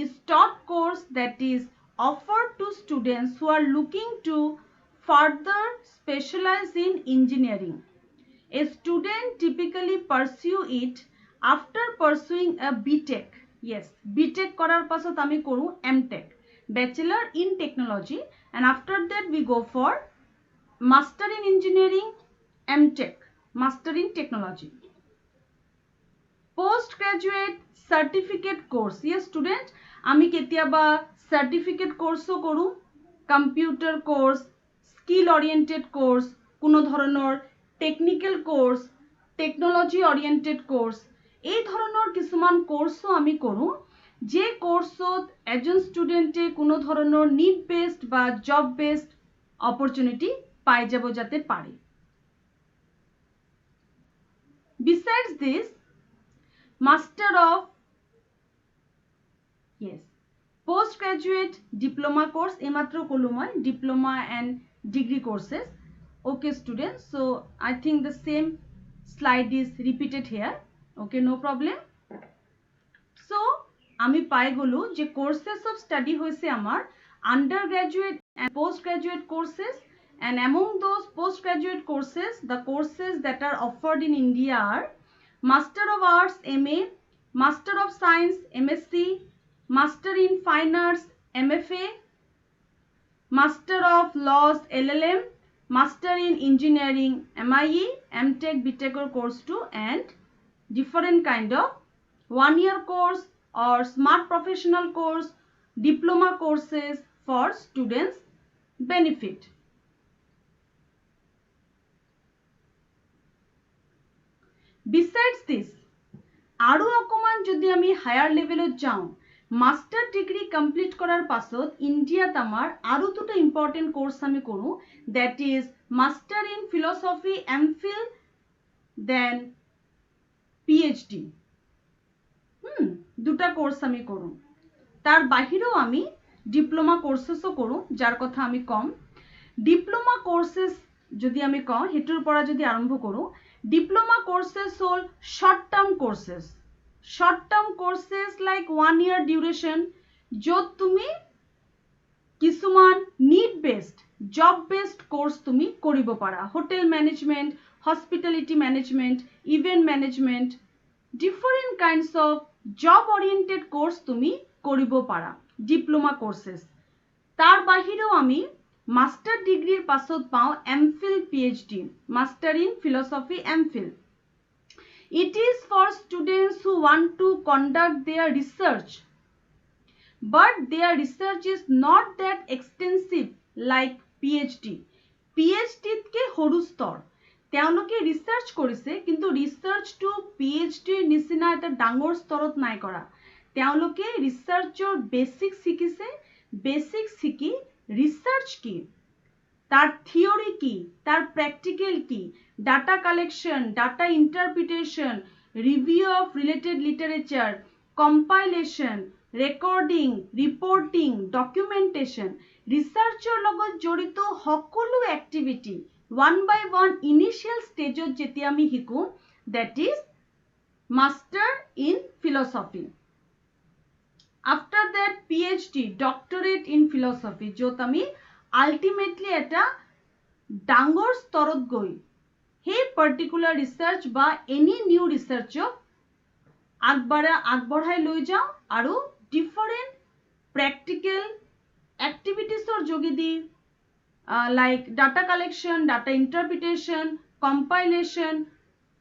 is taught course that is offered to students who are looking to further specialize in engineering. A student typically pursue it after pursuing a BTech. Yes, BTech করার পাছত আমি করু MTech, Bachelor in Technology, and after that we go for Master in Engineering, MTech, Master in Technology. post graduate certificate course. Yes student, আমি কেতিয়াবা certificate course ও কৰো, computer course, skill oriented course, কোনো ধৰণৰ technical course, technology oriented course, এই ধৰণৰ কিছুমান কোর্সও আমি কৰো, যে কোর্সত এজন স্টুডেন্টে কোনো ধৰণৰ need based বা job based opportunity পাই যাব যাতে পারে। Besides this, Master of postgraduate diploma course, ematro kolu moi diploma and degree courses. Okay students, so I think the same slide is repeated here. Okay, no problem. So আমি পাই গলো যে courses of study hoise amar undergraduate and postgraduate courses, and among those postgraduate courses, the courses that are offered in India are Master of Arts MA, Master of Science MSc, Master in Fine Arts MFA, Master of Laws LLM, Master in Engineering MIE, MTech, BTech or course 2, and different kind of 1-year course or smart professional course, diploma courses for students benefit. Besides this, আরো অকমান যদি আমি higher লেভেলত যাও, master degree complete করার পাছত ইন্ডিয়াত আমার আরো দুটো ইম্পর্টেন্ট কোর্স আমি করু, that is master in philosophy MPhil, then PhD. দুটা কোর্স আমি করু। তার বাহিরেও আমি ডিপ্লোমা কোর্সেসও করু, যার কথা আমি কম। ডিপ্লোমা কোর্সেস যদি আমি কওঁ, হেতুৰ পৰা যদি আৰম্ভ করু, ডিপ্লোমা কোর্সেস হল short term courses. Short term courses like 1 year duration, য'ত তুমি কিছুমান need based, job based course তুমি কৰিব পাৰা। Hotel management, hospitality management, event management, different kinds of job oriented course তুমি কৰিব পাৰা ডিপ্লোমা কোর্সেস। তার বাহিরেও আমি মাস্টার ডিগ্রির পাছত পাও MPhil PhD, master in philosophy MPhil. It is for students who want to conduct their research, but their research is not that extensive like PhD. PhD কে সৰু স্তৰ, তেওঁলোকে ৰিসাৰ্চ কৰিছে, কিন্তু ৰিসাৰ্চ টু PhD নিচিনা এটা ডাঙৰ স্তৰত নাই কৰা। তেওঁলোকে ৰিসাৰ্চৰ বেসিক শিকিছে, বেসিক শিকি রিসার্চ কি, তার থিওরি কি, তার প্র্যাকটিক্যাল কি, data collection, data interpretation, review of related literature, compilation, recording, reporting, documentation, রিসার্চৰ লগত জড়িত সকলো এক্টিভিটি 1 by 1 ইনিশিয়াল স্টেজত যেতিয়া আমি Shikoh, that is master in philosophy. After that PhD, doctorate in philosophy, য'ত আমি আলটিমেটলি এটা ডাঙৰ স্তৰত গৈ সেই পাৰ্টিকুলাৰ ৰিসাৰ্চ বা এনি নিউ ৰিসাৰ্চক আগবঢ়াই লৈ যাওঁ আৰু ডিফাৰেন্ট প্ৰ্যাকটিক্যাল এক্টিভিটিছৰ যোগেদি like data collection, data interpretation, compilation,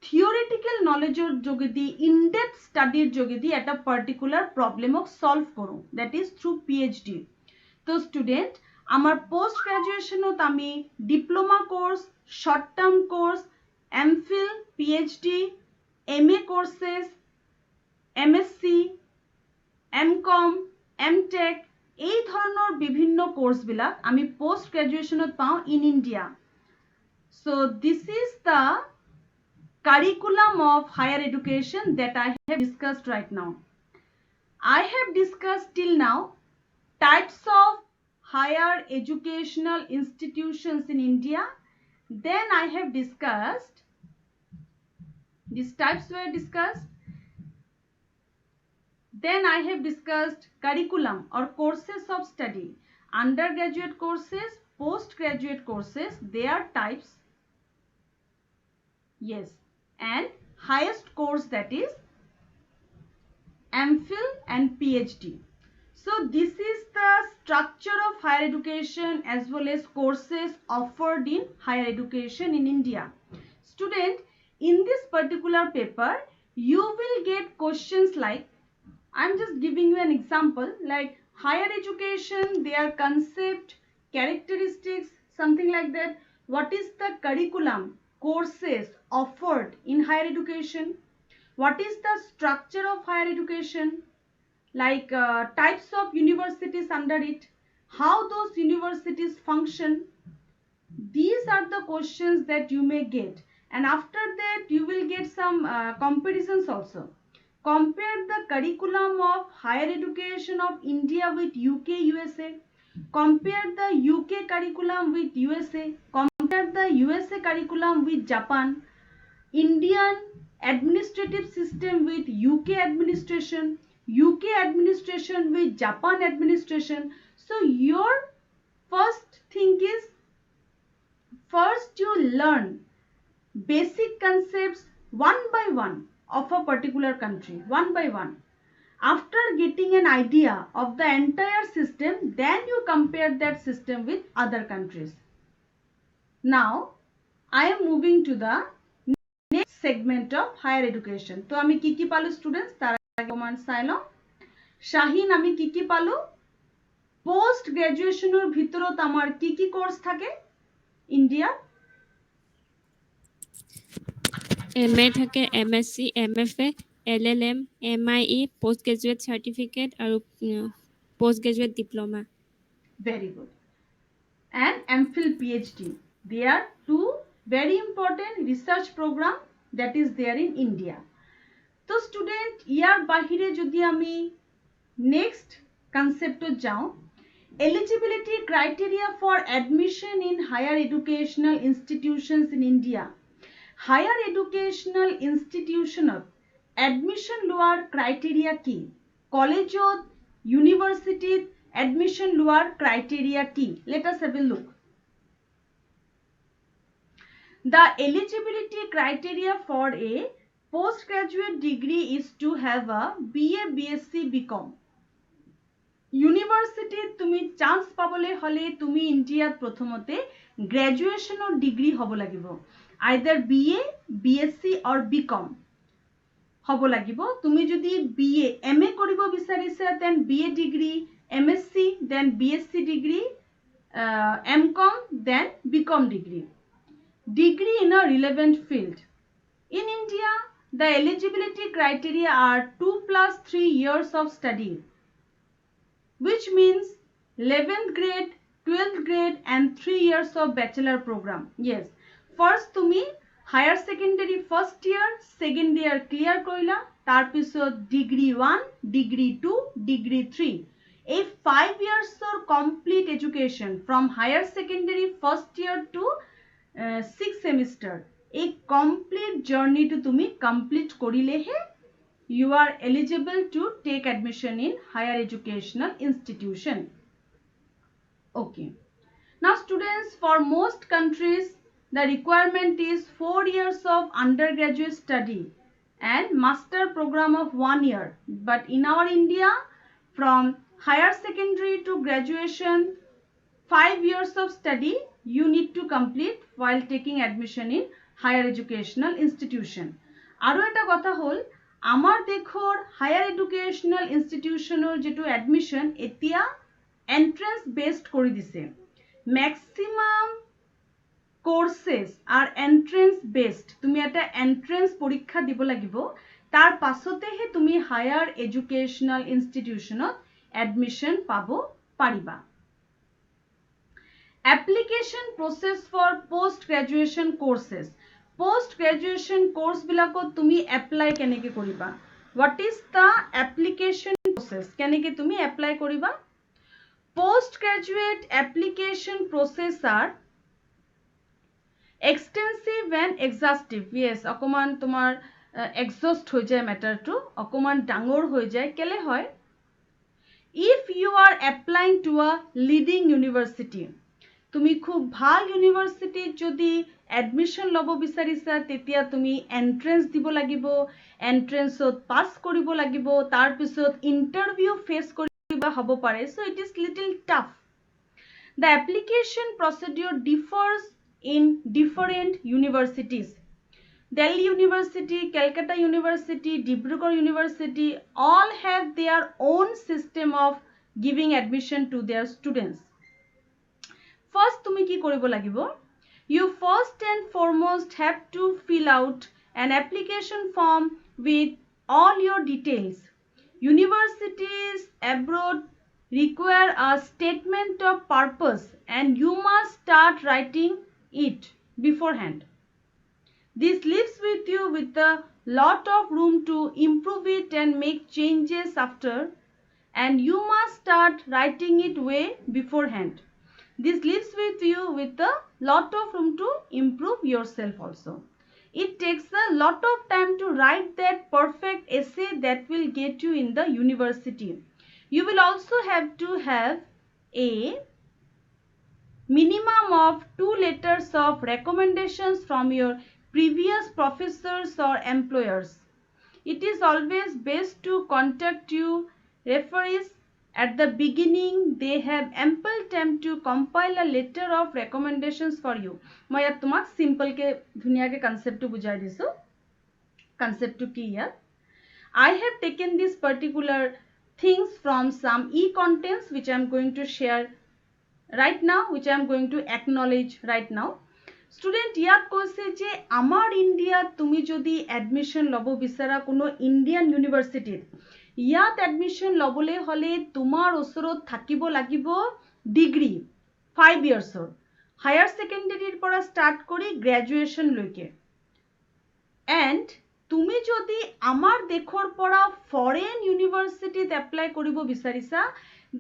theoretical নলেজৰ যোগেদি, ইনডেপথ স্টাডিৰ যোগেদি এটা পার্টিকুলার প্রবলেমক সলভ করো, দ্যাট ইজ থ্রু পিএইচডি। তো স্টুডেন্ট, আমার পোস্ট গ্রাজুয়েশনত আমি diploma course, short term course, MPhil, PhD, MA courses, MSc, MCom, MTech, এই ধৰণৰ বিভিন্ন কোর্সবিলাক আমি পোস্ট গ্রাজুয়েশনত পাওঁ in India. So this is the curriculum of higher education that I have discussed right now. I have discussed till now types of higher educational institutions in India. Then I have discussed, these types were discussed. Then I have discussed curriculum or courses of study, undergraduate courses, postgraduate courses, their types. Yes. And highest course, that is MPhil and PhD. So this is the structure of higher education as well as courses offered in higher education in India. Student, in this particular paper you will get questions like, I'm just giving you an example, like higher education, their concept, characteristics, something like that. What is the curriculum, courses offered in higher education? What is the structure of higher education? Like types of universities under it, how those universities function. These are the questions that you may get, and after that you will get some comparisons also. Compare the curriculum of higher education of India with UK, USA. Compare the UK curriculum with USA. Compare the USA curriculum with Japan. Indian administrative system with UK administration. UK administration with Japan administration. So your first thing is, first you learn basic concepts one by one of a particular country, one by one. After getting an idea of the entire system, then you compare that system with other countries. Now I am moving to the next segment of higher education. তো আমি কি কি পালো students, তার আগে comment চাইলো। শাহিন, আমি কি কি পালো? পোস্ট গ্রাজুয়েশনের ভিতৰত আমার কি কি কোর্স থাকে ইন্ডিয়া? MA থাকে, MSc, MFA, LLM, MIE, post graduate certificate আৰু post graduate diploma. Very good. And MPhil PhD. They are two very important research program that is there in India. তো student ইয়ার বাহিরে যদি আমি next কনসেপ্টত যাওঁ, eligibility criteria for admission in higher educational institutions in India. Higher educational institutionত admission lower criteria কি? কলেজত, ইউনিভাৰ্চিটিত admission লোৱাৰ criteria কি? Let us have a look. The eligibility criteria for a postgraduate degree is to have a BA, BSc, BCom. ইউনিভাৰ্চিটিত তুমি chance পাবলৈ হলে তুমি ইন্ডিয়াত প্ৰথমতে গ্ৰেজুৱেশ্যনৰ ডিগ্ৰী হ'ব লাগিব, আইদাৰ BA, BSc or BCom হ'ব লাগিব। তুমি যদি BA, MA কৰিব বিচাৰিছা then BA degree, MSc then BSc degree, MCom then BCom degree. Degree in a relevant field. In India, the eligibility criteria are 2 plus 3 years of study, which means 11th grade, 12th grade and 3 years of bachelor program. Yes, first tumi higher secondary first year, second year clear koila, tar pisot degree 1, degree 2, degree 3. A 5 years or complete education from higher secondary first year to 6 semester. A complete journey to tumi complete korilehe you are eligible to take admission in higher educational institution. Okay. Now students, for most countries the requirement is 4 years of undergraduate study and master program of 1 year. But in our India, from higher secondary to graduation, 5 years of study you need to complete while taking admission in higher educational institution. আরো এটা কথা হল, আমার দেখৰ higher এডুকেশ্যনাল ইনষ্টিটিউচনৰ যেটো admission এতিয়া entrance based কৰি দিছে। Maximum courses আর entrance based, তুমি এটা এন্ট্রেন্স পরীক্ষা দিব লাগিব, তার পাছতেহে তুমি হায়ার এডুকেশনাল ইনষ্টিটিউশনত এডমিশন পাব পাৰিবা। Application process for post graduation courses. Post graduation course বিলাকত তুমি apply কেনেকে কৰিবা? What is the application process? কেনেকে তুমি apply কৰিবা? Post graduate application process are extensive and exhaustive. Yes, অকমান তোমাৰ exhaust হৈ যায় matter টো, অকমান ডাঙৰ হৈ যায়। কেলে হয়? If you are applying to a leading university, তুমি খুব ভাল ইউনিভাৰ্সিটিত যদি এডমিশন লব বিচাৰিছা তেতিয়া তুমি এন্ট্ৰেন্স দিব লাগিব, এন্ট্ৰেন্সত পাস কৰিব লাগিব, তাৰ পিছত ইন্টাৰভিউ ফেস কৰিব হ'ব পাৰে। So it is little tough. The application procedure differs in different universities. Delhi University, Calcutta University, Dibrugarh University all have their own system of giving admission to their students. First, তুমি কি কৰিব লাগিব? You first and foremost have to fill out an application form with all your details. Universities abroad require a statement of purpose and you must start writing it beforehand. This leaves with you with a lot of room to improve it and make changes after, and you must start writing it way beforehand. This leaves with you with a lot of room to improve yourself also. It takes a lot of time to write that perfect essay that will get you in the university. You will also have to have a minimum of 2 letters of recommendations from your previous professors or employers. It is always best to contact you referees at the beginning. They have ample time to compile a letter of recommendations for you. মই ইয়াত তোমাক simple K ধুনিয়াকে concept to বুজাই দিছো. Concept to কি ইয়াত? I have taken these particular things from some e-contents which I am going to share right now, which I am going to acknowledge right now. Student ইয়াত কৈছে যে আমাৰ ইন্ডিয়াত তুমি যদি এডমিশন লব বিচাৰা কোনো ইন্ডিয়ান ইউনিভাৰ্সিটিত ইয়াত এডমিশন লবলৈ হলে তোমাৰ ওচৰত থাকিব লাগিব ডিগ্ৰী 5 ইয়াৰ্ছৰ হায়াৰ সেকেন্ডাৰীৰ পৰা স্টাৰ্ট কৰি গ্ৰেজুৱেচন লৈকে এন্ড তুমি যদি আমাৰ দেশৰ পৰা ফৰেন ইউনিভাৰ্সিটিত এপ্লাই কৰিব বিচাৰিছা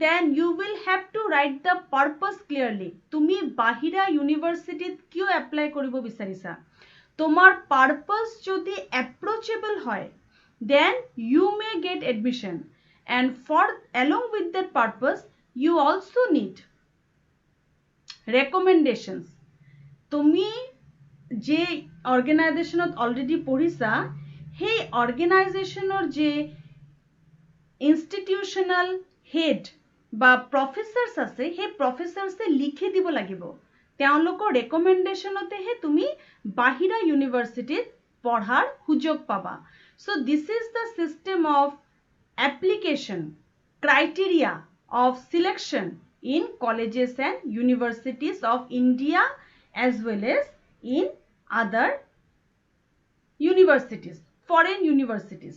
then you will have to write the purpose clearly. তুমি বাহিৰা ইউনিভাৰ্সিটিত কিয় এপ্লাই কৰিব বিচাৰিছা তোমাৰ purpose যদি approachable হয় then you may get admission, and for along with that purpose you also need recommendations. তুমি যে অর্গানাইজেশনত অলরেডি পঢ়িছা সেই অর্গানাইজেশনৰ যে ইনস্টিটিউশনাল হেড বা প্ৰফেসৰস আছে সেই প্ৰফেসৰসে লিখি দিব লাগিব তেওঁলোকৰ ৰেকমেন্ডেশনতেহে তুমি বাহিৰা ইউনিভাৰ্সিটিত পঢ়াৰ সুযোগ পাবা. So this is the system of application criteria of selection in colleges and universities of India as well as in other universities, foreign universities.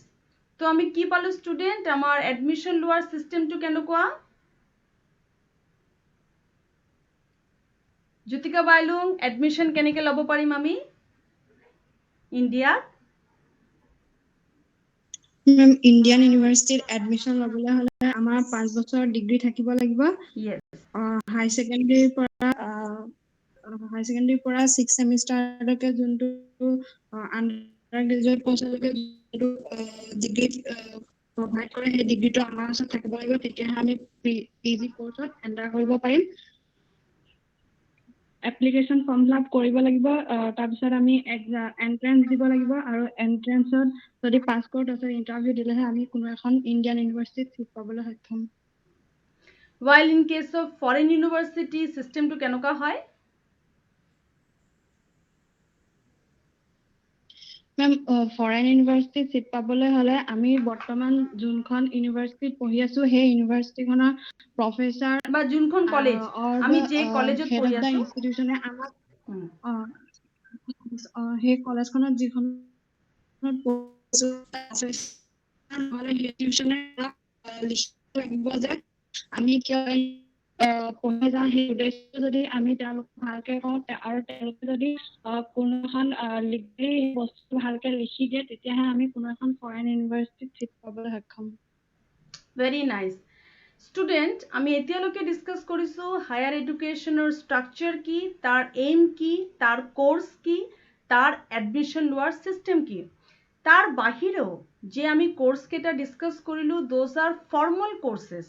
তো আমি কি পালো স্টুডেন্ট আমার এডমিশন লোৱাৰ সিস্টেমটো কেনেকুৱা জ্যোতিকা বাইলুং এডমিশন কেনেকৈ লব পাৰিম আমি ইন্ডিয়াত মেম ইন্ডিয়ান ইউনিভাৰ্সিটিত এডমিশন লবলৈ হলে আমাৰ 5 বছৰ ডিগ্ৰী থাকিব লাগিব yes হাই সেকেন্ডাৰীৰ পৰা 6 সেমিষ্টাৰলৈকে যোনটো আন্ডাৰ গ্ৰেজুৱেট কোৰ্ছলৈকে যোনটো ডিগ্ৰী প্ৰভাইড কৰে সেই ডিগ্ৰীটো আমাৰ ওচৰত থাকিব লাগিব তেতিয়াহে আমি পিজি কোৰ্ছত এন্টাৰ কৰিব পাৰিম এপ্লিকেশন ফৰ্ম ফিল আপ কৰিব লাগিব তাৰপিছত আমি এন্ট্ৰেন্স দিব লাগিব আৰু এন্ট্ৰেন্সত যদি পাছ কৰোঁ তাৰপিছত ইন্টাৰভিউ দিলেহে আমি কোনো এখন ইন্ডিয়ান ইউনিভাৰ্সিটিত সিট পাবলৈ সক্ষম while in case of foreign university system to কেনেকুৱা হয় মেম ফৰেন ইউনিভাৰ্সিটিত সিট পাবলৈ হলে আমি বৰ্তমান যোনখন ইউনিভাৰ্সিটিত পঢ়ি আছো সেই ইউনিভাৰ্সিটিখনৰ প্ৰফেসৰ বা যোনখন কলেজ আমি যে কলেজত পঢ়ি আছো ইনষ্টিটিউচনে আমাক সেই কলেজখনত যিখন লিখিব লাগিব যে আমি কিয় পঢ়ি যাওঁ সেই উদ্দেশ্যটো যদি আমি তেওঁলোকক ভালকে কওঁ আৰু তেওঁলোকে যদি কোনো এখন লিখি বস্তু ভালকে লিখি দিয়ে তেতিয়াহে আমি কোনো এখন ফৰেন ইউনিভাৰ্সিটিত সিট পাবলৈ সক্ষম ভেৰি নাইস স্টুডেন্ট আমি এতিয়ালৈকে ডিসকাস কৰিছো হায়াৰ এডুকেশনৰ স্ট্ৰাকচাৰ কি তাৰ এইম কি তাৰ কোর্স কি তাৰ এডমিশন লোৱাৰ সিস্টেম কি তাৰ বাহিৰেও যে আমি কোর্স কেটা ডিসকাস কৰিলো দোজ আর ফর্মাল কোর্সেস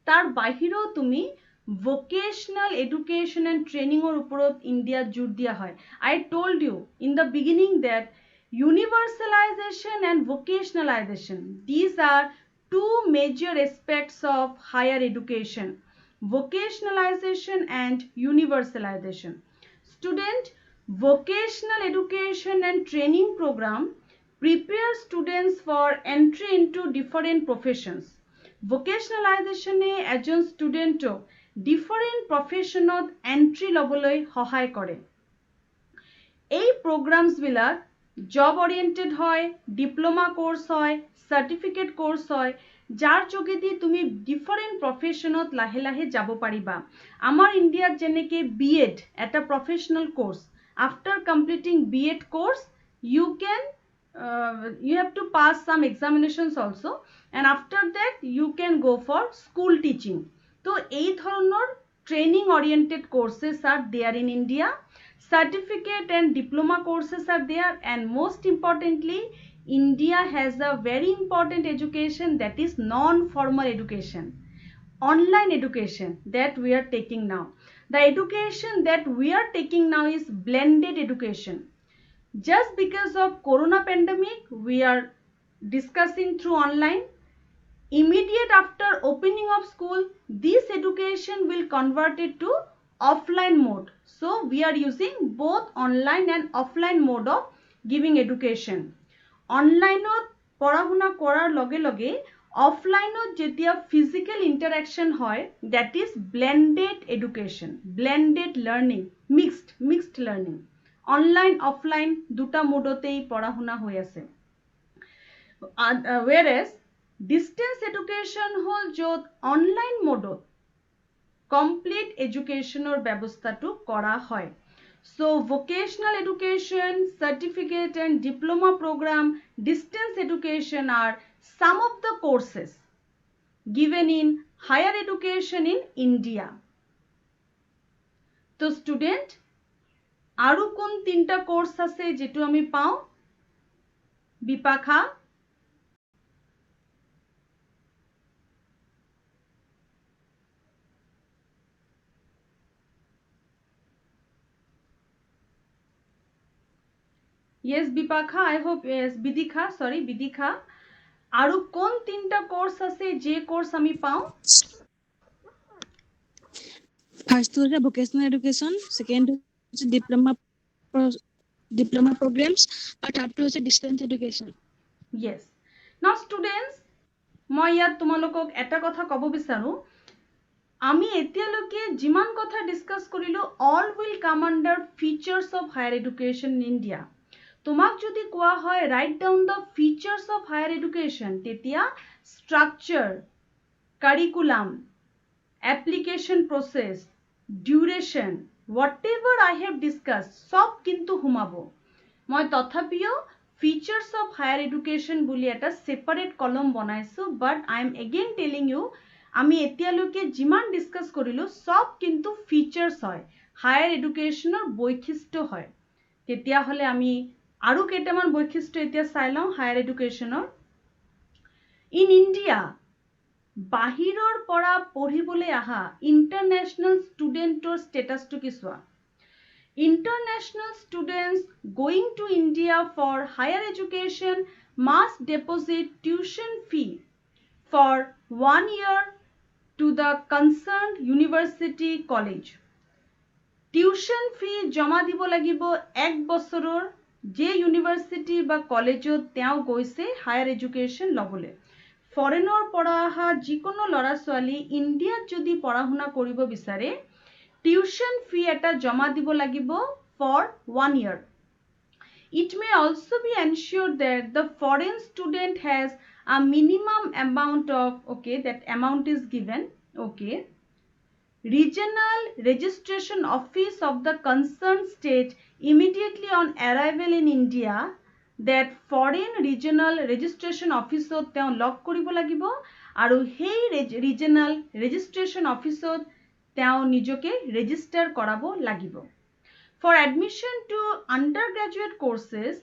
তাৰ বাহিৰেও তুমি vocational education and training or oporot India jur dia hoy. I told you in the beginning that universalization and vocationalization, these are two major aspects of higher education, vocationalization and universalization. Student, vocational education and training program prepare students for entry into different professions. Vocationalization এজন studentক different professionত entry লবলৈ সহায় কৰে। এই programs বিলাক job oriented হয়, diploma course হয়, certificate course হয়, যাৰ যোগেদি তুমি different professionত লাহে লাহে যাব পাৰিবা। আমাৰ ইণ্ডিয়াত যেনেকে B.Ed এটা professional course, after completing B.Ed course you have to pass some examinations also, and after that you can go for school teaching. তো এই ধৰণৰ training oriented courses are there in India. Certificate and diploma courses are there, and most importantly India has a very important education, that is non-formal education, online education that we are taking now. The education that we are taking now is blended education. Just because of corona pandemic we are discussing through online. Immediate after opening of school, this education will convert it to offline mode. So we are using both online and offline mode of giving education. Online পড়াশুনা কৰাৰ লগে লগে offline যেতিয়া physical interaction হয়, that is blended education, blended learning, mixed learning. Online offline দুটা মোডতেই পড়াশুনা হৈ আছে। Whereas distance education হল যত online mode complete educational ব্যবস্থাটো করা হয়। So vocational education, certificate and diploma program, distance education are some of the courses given in higher education in India. তো student আৰু কোন তিনটা কোর্স আছে যেটো আমি পাও? বিপাখা, yes Bipakha, I hope yes Bidikha, sorry Bidikha, আৰু কোন তিনটা কোর্স আছে যে কোর্স আমি পাও? First was the vocational education, second was diploma programs, or third was the distance education. Yes. Now students, মই ইয়াত তোমালোকক এটা কথা কব বিচাৰো, আমি এতিয়ালৈকে যিমান কথা ডিসকাস কৰিলো all will come under features of higher education in India. তোমাক যদি কোৱা হয় write down the features of higher education, তেতিয়া structure, curriculum, application process, duration, whatever I have discussed সব কিন্তু হুমাবো। মই তথাপিও features of higher education বুলি এটা separate column বনাইছো, but I am again telling you আমি এতিয়ালৈকে যিমান ডিসকাস কৰিলো সব কিন্তু features হয়, higher educationৰ বৈশিষ্ট্য হয়। তেতিয়া হলে আমি আৰু কেইটামান বৈশিষ্ট্য এতিয়া চাই লওঁ higher educationৰ। In India বাহিৰৰ পৰা পঢ়িবলৈ আহা international studentৰ statusটো কি চোৱা? International students going to India for higher education must deposit tuition fee for 1 year to the concerned university college. Tuition fee জমা দিব লাগিব 1 বছৰৰ, যে ইউনিভাৰ্সিটি বা কলেজত তেওঁ গৈছে হায়াৰ এডুকেশ্যন লবলৈ। ফৰেনৰ পৰা অহা যিকোনো ল'ৰা ছোৱালী ইণ্ডিয়াত যদি পঢ়াশুনা কৰিব বিচাৰে, tuition fee এটা জমা দিব লাগিব for 1 year. It may also be ensured that the foreign student has a minimum amount of, okay, that amount is given, okay. Regional registration office of the concerned state immediately on arrival in India, that foreign regional registration office তেওঁ log কৰিব লাগিব, আৰু সেই regional registration office তেওঁ নিজকে register কৰাব লাগিব। For admission to undergraduate courses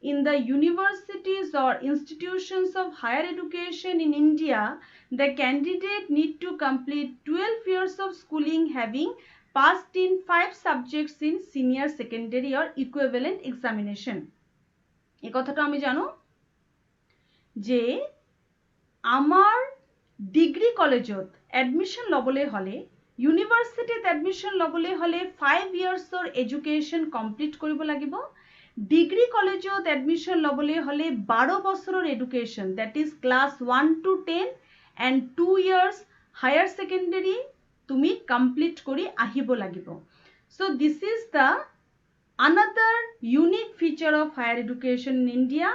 in the universities or institutions of higher education in India, the candidate need to complete 12 years of schooling having passed in 5 subjects in senior secondary or equivalent examination. এই কথাটো আমি জানো যে আমাৰ degree কলেজত admission লবলৈ হলে ইউনিভাৰ্চিটিত এডমিশ্যন ল'বলৈ হ'লে 5 yearsৰ এডুকেশ্যন কমপ্লিট কৰিব লাগিব। ডিগ্ৰী কলেজত এডমিশ্যন ল'বলৈ হ'লে 12 বছৰৰ education, that is class 1 to 10 and 2 years higher secondary তুমি কমপ্লিট কৰি আহিব লাগিব। So this is the another unique feature of higher education in India.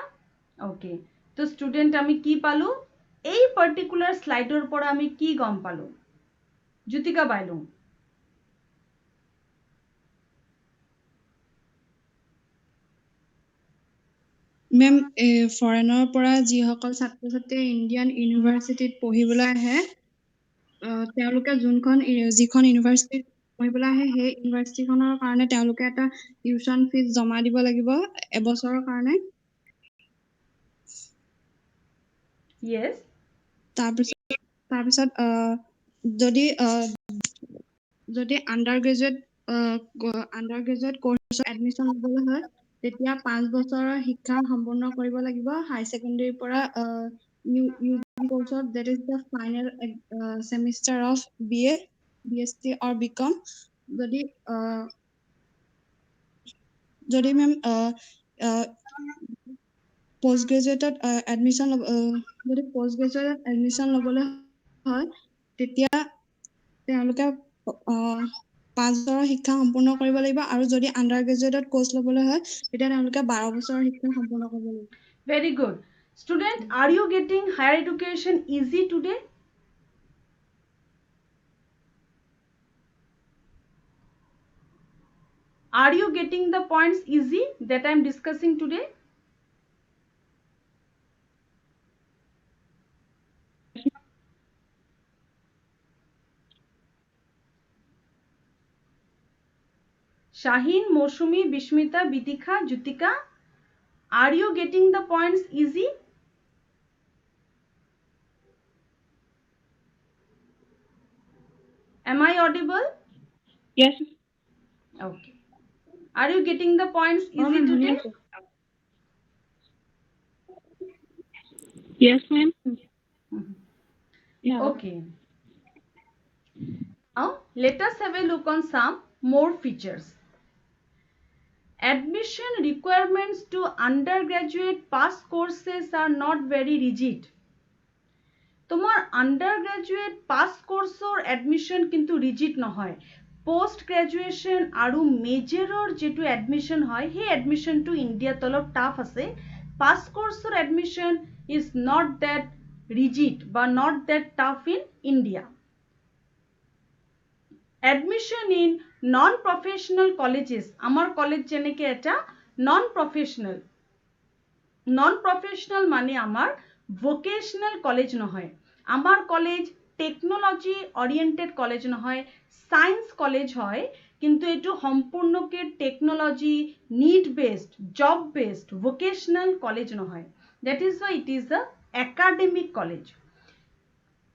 Okay, তো student আমি কি পালো, এই particular slideৰ পৰা আমি কি গম পালো? জ্যোতিকা বাইলু। মেম ফৰেনৰ পৰা যিসকল ছাত্ৰ ছাত্ৰী ইণ্ডিয়ান ইউনিভাৰ্চিটিত পঢ়িবলৈ আহে, তেওঁলোকে যিখন ইউনিভাৰ্চিটিত পঢ়িবলৈ আহে সেই ইউনিভাৰ্চিটিখনৰ কাৰণে তেওঁলোকে এটা টিউচন ফিজ জমা দিব লাগিব এবছৰৰ কাৰণে। Yes. তাৰপিছত যদি আণ্ডাৰ গ্ৰেজুৱেট কৰ্চত এডমিশ্যন ল'বলৈ হয় তেতিয়া 5 বছৰৰ শিক্ষা সম্পূৰ্ণ কৰিব লাগিব হাই ছেকেণ্ডেৰীৰ পৰা you কৰ্চত, that is the final semester of BA, BSc or BCom। যদি মেম পোষ্ট গ্ৰেজুৱেটত এডমিশ্যন ল'বলৈ হয় তেতিয়া তেওঁলোকে 5 বছৰৰ শিক্ষা সম্পূৰ্ণ কৰিব লাগিব, আৰু যদি আণ্ডাৰ গ্ৰেজুৱেটত কোৰ্চ ল'বলৈ হয় তেতিয়া তেওঁলোকে 12 বছৰৰ শিক্ষা সম্পূৰ্ণ কৰিব লাগিব। Very good. Student, are you getting higher education easy today? Are you getting the points easy that I am discussing today? Shaheen, Moshumi, Bishmita, Bitikha, Jutika, are you getting the points easy? Am I audible? Yes. Okay. Are you getting the points easy today? Yes, ma'am. Yeah. Okay. Now, let us have a look on some more features. Admission requirements to undergraduate pass courses are not very rigid. তোমার আন্ডাৰগ্ৰেজুৱেট পাছ কোৰ্চৰ admission কিন্তু ৰিজিড নহয়। Post graduation আৰু মেজৰৰ যিটো admission হয় সেই এডমিশ্যনটো ইণ্ডিয়াত অলপ tough আছে। পাছ কোৰ্চৰ এডমিশ্যন ইজ নট দেট ৰিজিড বা not that tough in India. Admission in non professional colleges, আমাৰ কলেজ যেনেকৈ এটা নন প্ৰফেশ্যনেল মানে আমাৰ ভোকেশনাল কলেজ নহয়, আমাৰ কলেজ টেকনলজি অৰিয়েন্টেড কলেজ নহয়, সায়েন্স কলেজ হয়, কিন্তু এইটো সম্পূৰ্ণকে technology need based job based vocational college নহয়। That is why it is a academic college.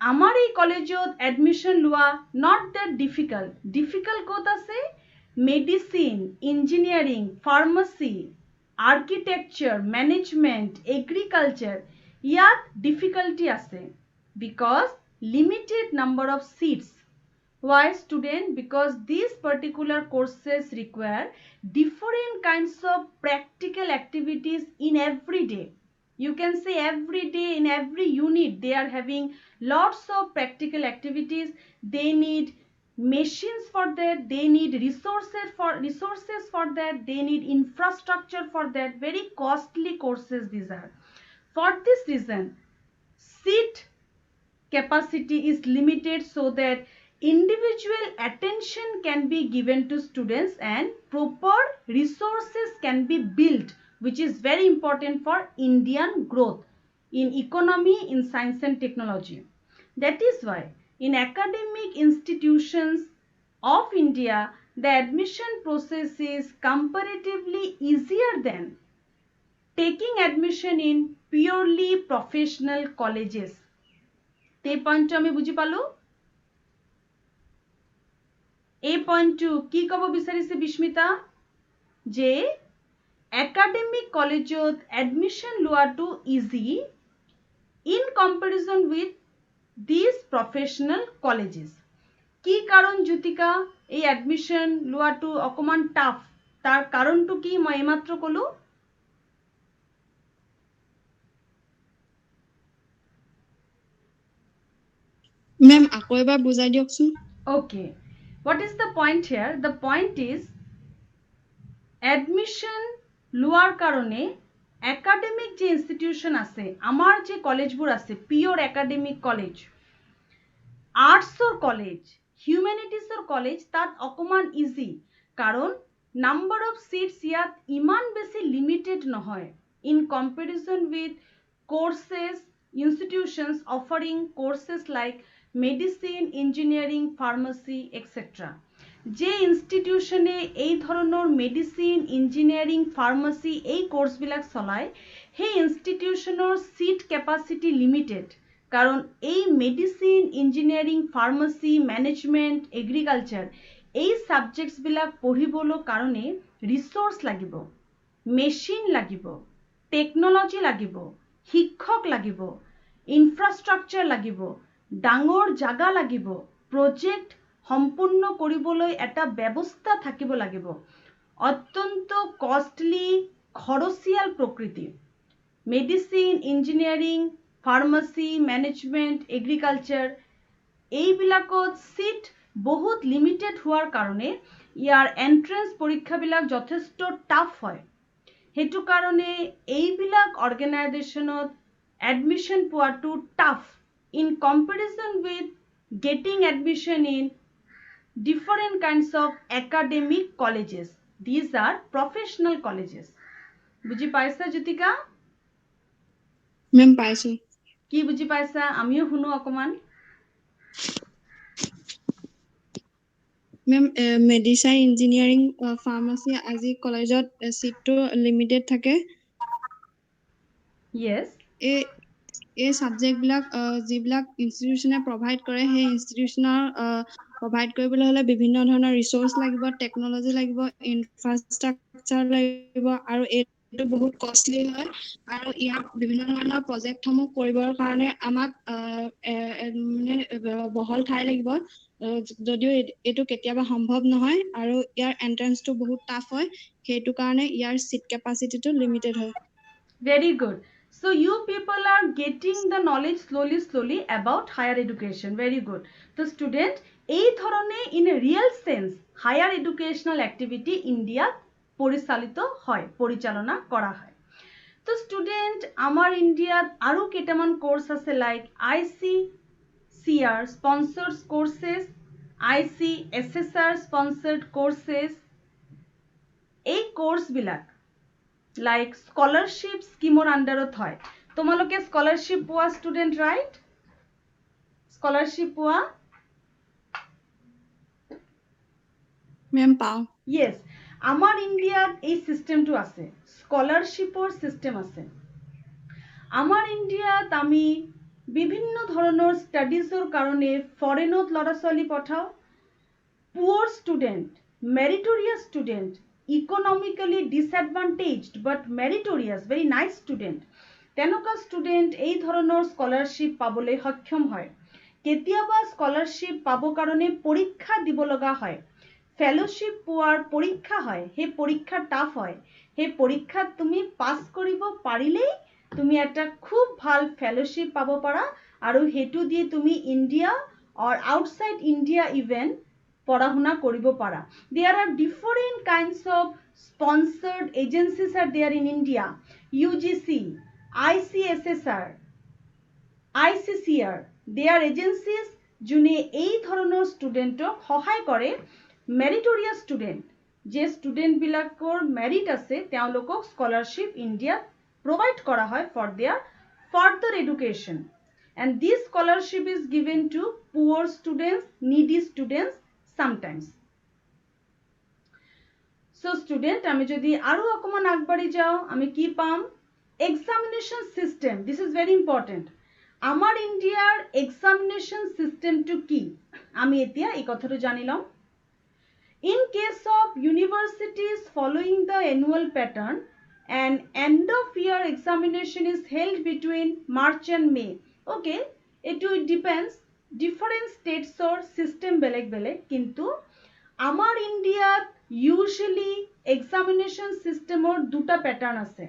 আমাৰ এই কলেজত এডমিশ্যন লোৱা নট দ্যাট ডিফিকাল্ট ক'ত আছে? Medicine, engineering, pharmacy, architecture, management, agriculture, ইয়াত ডিফিকাল্টি আছে because limited number of seats. Why, student? Because these particular courses require different kinds of practical activities in every day. You can say every day in every unit they are having lots of practical activities. They need machines for that, they need resources for that, they need infrastructure for that. Very costly courses these are. For this reason, seat capacity is limited so that individual attention can be given to students and proper resources can be built, which is very important for Indian growth in economy, in science and technology. That is why in academic institutions of India, the admission process is comparatively easier than taking admission in purely professional colleges. এই পইণ্টটো আমি বুজি পালো। এই পইণ্টটো কি ক'ব বিচাৰিছে বিস্মিতা? যে academic কলেজত এডমিশ্যন লোৱাটো easy in comparison with these professional colleges. কি কাৰণ জ্যোতিকা এই এডমিশন লোৱাটো অকমান টাফ তাৰ কাৰণটো কি মই এইমাত্ৰ ক'লো মেম আকৌ এবাৰ বুজাই দিয়কচোন Okay, what is the point here? The point is admission লোৱাৰ কাৰণে একাডেমিক যে ইনষ্টিটিউশন আছে আমাৰ যে কলেজবোৰ আছে পিওর একাডেমিক কলেজ আর্টসৰ কলেজ হিউম্যানিটিজৰ কলেজ তাত অকমান ইজি কাৰণ নাম্বার অফ সিটস ইয়াত ইমান বেছি লিমিটেড নহয় in comparison with courses institutions offering courses like medicine, engineering, pharmacy, etc. যে ইনষ্টিটিউশনে এই ধৰণৰ মেডিসিন ইঞ্জিনিয়াৰিং ফাৰ্মাসি এই কোর্সবিলাক চলায় সেই ইনষ্টিটিউশনৰ সিট ক্যাপাসিটি লিমিটেড কারণ এই medicine engineering pharmacy management agriculture এই সাবজেক্টসবিলাক পঢ়িবলৈ কাৰণে ৰিসোর্স লাগিব মেশিন লাগিব টেকনলজি লাগিব শিক্ষক লাগিব ইনফ্ৰাষ্ট্ৰাকচাৰ লাগিব ডাঙৰ জাগা লাগিব প্ৰজেক্ট সম্পূৰ্ণ কৰিবলৈ এটা ব্যৱস্থা থাকিব লাগিব অত্যন্ত কষ্টলি খৰচীয়াল প্ৰকৃতি medicine engineering pharmacy management agriculture এইবিলাকত সিট বহুত লিমিটেড হোৱাৰ কাৰণে ইয়াৰ এন্ট্ৰেন্স পৰীক্ষাবিলাক যথেষ্ট টাফ হয় হেতু কাৰণে এইবিলাক অৰ্গানাইজেশনত এডমিশন পোৱাটো tough in comparison with getting admission in different kinds of academic colleges. These are professional colleges. বুঝি পাইছা জ্যোতিকা মেম পাইছো কি বুঝি পাইছা আমিও শুনো অকমান মেম মেডিসাইন ইঞ্জিনিয়াৰিং ফাৰ্মাসি আজি কলেজত সিটটো লিমিটেড থাকে yes এই সাবজেক্টবিলাক যিবিলাক ইনষ্টিটিউশনে প্ৰভাইড কৰে সেই ইনষ্টিটিউশনৰ প্ৰভাইড কৰিবলৈ হলে বিভিন্ন ধৰণৰ ৰিসোর্স লাগিব টেকনলজি লাগিব ইনফ্ৰাষ্ট্ৰাকচাৰ লাগিব আৰু এইটো বহুত কষ্টলি হয় আৰু ইয়াত বিভিন্ন ধৰণৰ প্ৰজেক্টসমূহ কৰিবৰ কাৰণে আমাক মানে বহল ঠাই লাগিব যদিও এইটো কেতিয়াবা সম্ভৱ নহয় আৰু ইয়াৰ এন্ট্ৰেন্সটো বহুত টাফ হয় সেইটো কাৰণে ইয়াৰ সিট ক্যাপাসিটিটো লিমিটেড হয় very good so you people are getting the knowledge slowly about higher education very good so student এই ধৰণে in a real sense higher educational activity India পৰিচালিত হয় পৰিচালনা কৰা হয় তো স্টুডেন্ট আমাৰ ইন্ডিয়াত আৰু কেইটামান কোর্স আছে like ICCR sponsored courses ICSSR sponsored courses এই কোর্স বিলাক লাইক স্কলারশিপ স্কিমৰ আন্ডাৰত হয় তোমালোকে স্কলারশিপ পোৱা স্টুডেন্ট রাইট স্কলারশিপ পোৱা মেম পাও yes আমাৰ ইন্ডিয়াত এই সিস্টেমটো আছে স্কলারশিপৰ সিস্টেম আছে আমাৰ ইন্ডিয়াত আমি বিভিন্ন ধৰণৰ স্টাডিজৰ কাৰণে ফৰেনত লৰা ছোৱালী পঠাও পুৱাৰ student meritorious student economically disadvantaged but meritorious very nice student তেনেকুৱা ষ্টুডেন্ট এই ধৰণৰ স্কলারশিপ পাবলৈ সক্ষম হয় কেতিয়াবা স্কলারশিপ পাব কাৰণে পৰীক্ষা দিব লগা হয় ফেলোশিপ পোৱাৰ পৰীক্ষা হয় হে পৰীক্ষা টাফ হয় হে পৰীক্ষাত তুমি পাস কৰিব পাৰিলেই তুমি এটা খুব ভাল ফেলোশিপ পাব পাৰা আৰু হেতু দি তুমি India or outside India even পড়াশোনা কৰিব পাৰা there are different kinds of sponsored agencies are there in India UGC ICSSR ICCR they are agencies যোনে এই ধৰণৰ ষ্টুডেন্টক সহায় কৰে মেৰিটৰিয়াছ ষ্টুডেন্ট যে ষ্টুডেন্ট বিলাকৰ মেৰিট আছে তেওঁলোকক স্কলারশিপ ইন্ডিয়া প্রোভাইড কৰা হয় for their further education and this scholarship is given to poor students needy students sometimes so student আমি যদি আৰু অকমান আগবাঢ়ি যাও আমি কি পাম examination system this is very important আমাৰ ইন্ডিয়াৰ examination system to কি আমি এতিয়া এই কথাটো জানিলাম in case of universities following the annual pattern an end of year examination is held between March and May okay it depends different স্টেটসৰ system বেলেগ বেলেগ কিন্তু আমাৰ ইণ্ডিয়াত ইউজুৱেলি এক্সামিনেশ্যন সিস্টেমৰ দুটা প্যাটাৰ্ন আছে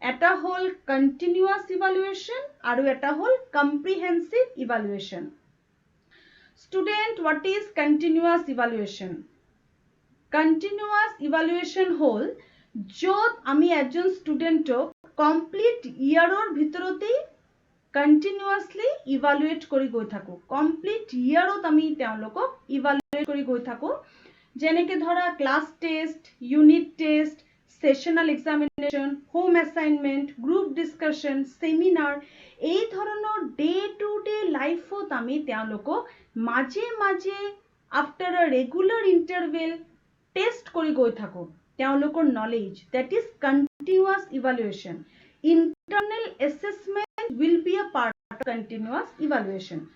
এটা হ'ল কন্টিনিউয়াস ইভালুয়েশন আৰু এটা হ'ল comprehensive evaluation student what is continuous evaluation continuous evaluation হ'ল য'ত আমি এজন ষ্টুডেণ্টক কমপ্লিট ইয়াৰৰ ভিতৰতেই কন্টিনিউয়াসলি ইভালুয়েট কৰি গৈ থাকো কমপ্লিট ইয়াৰত আমি তেওঁলোকক ইভালুয়েট কৰি গৈ থাকো যেনেকৈ ধৰা class test unit test sessional examination home assignment group discussion seminar এই ধৰণৰ ডে টু ডে লাইফত আমি তেওঁলোকক মাজে মাজে আফটাৰ আ ৰেগুলাৰ ইণ্টাৰভেল টেষ্ট কৰি গৈ থাকো তেওঁলোকৰ knowledge that is continuous evaluation internal assessment will be a part of continuous evaluation.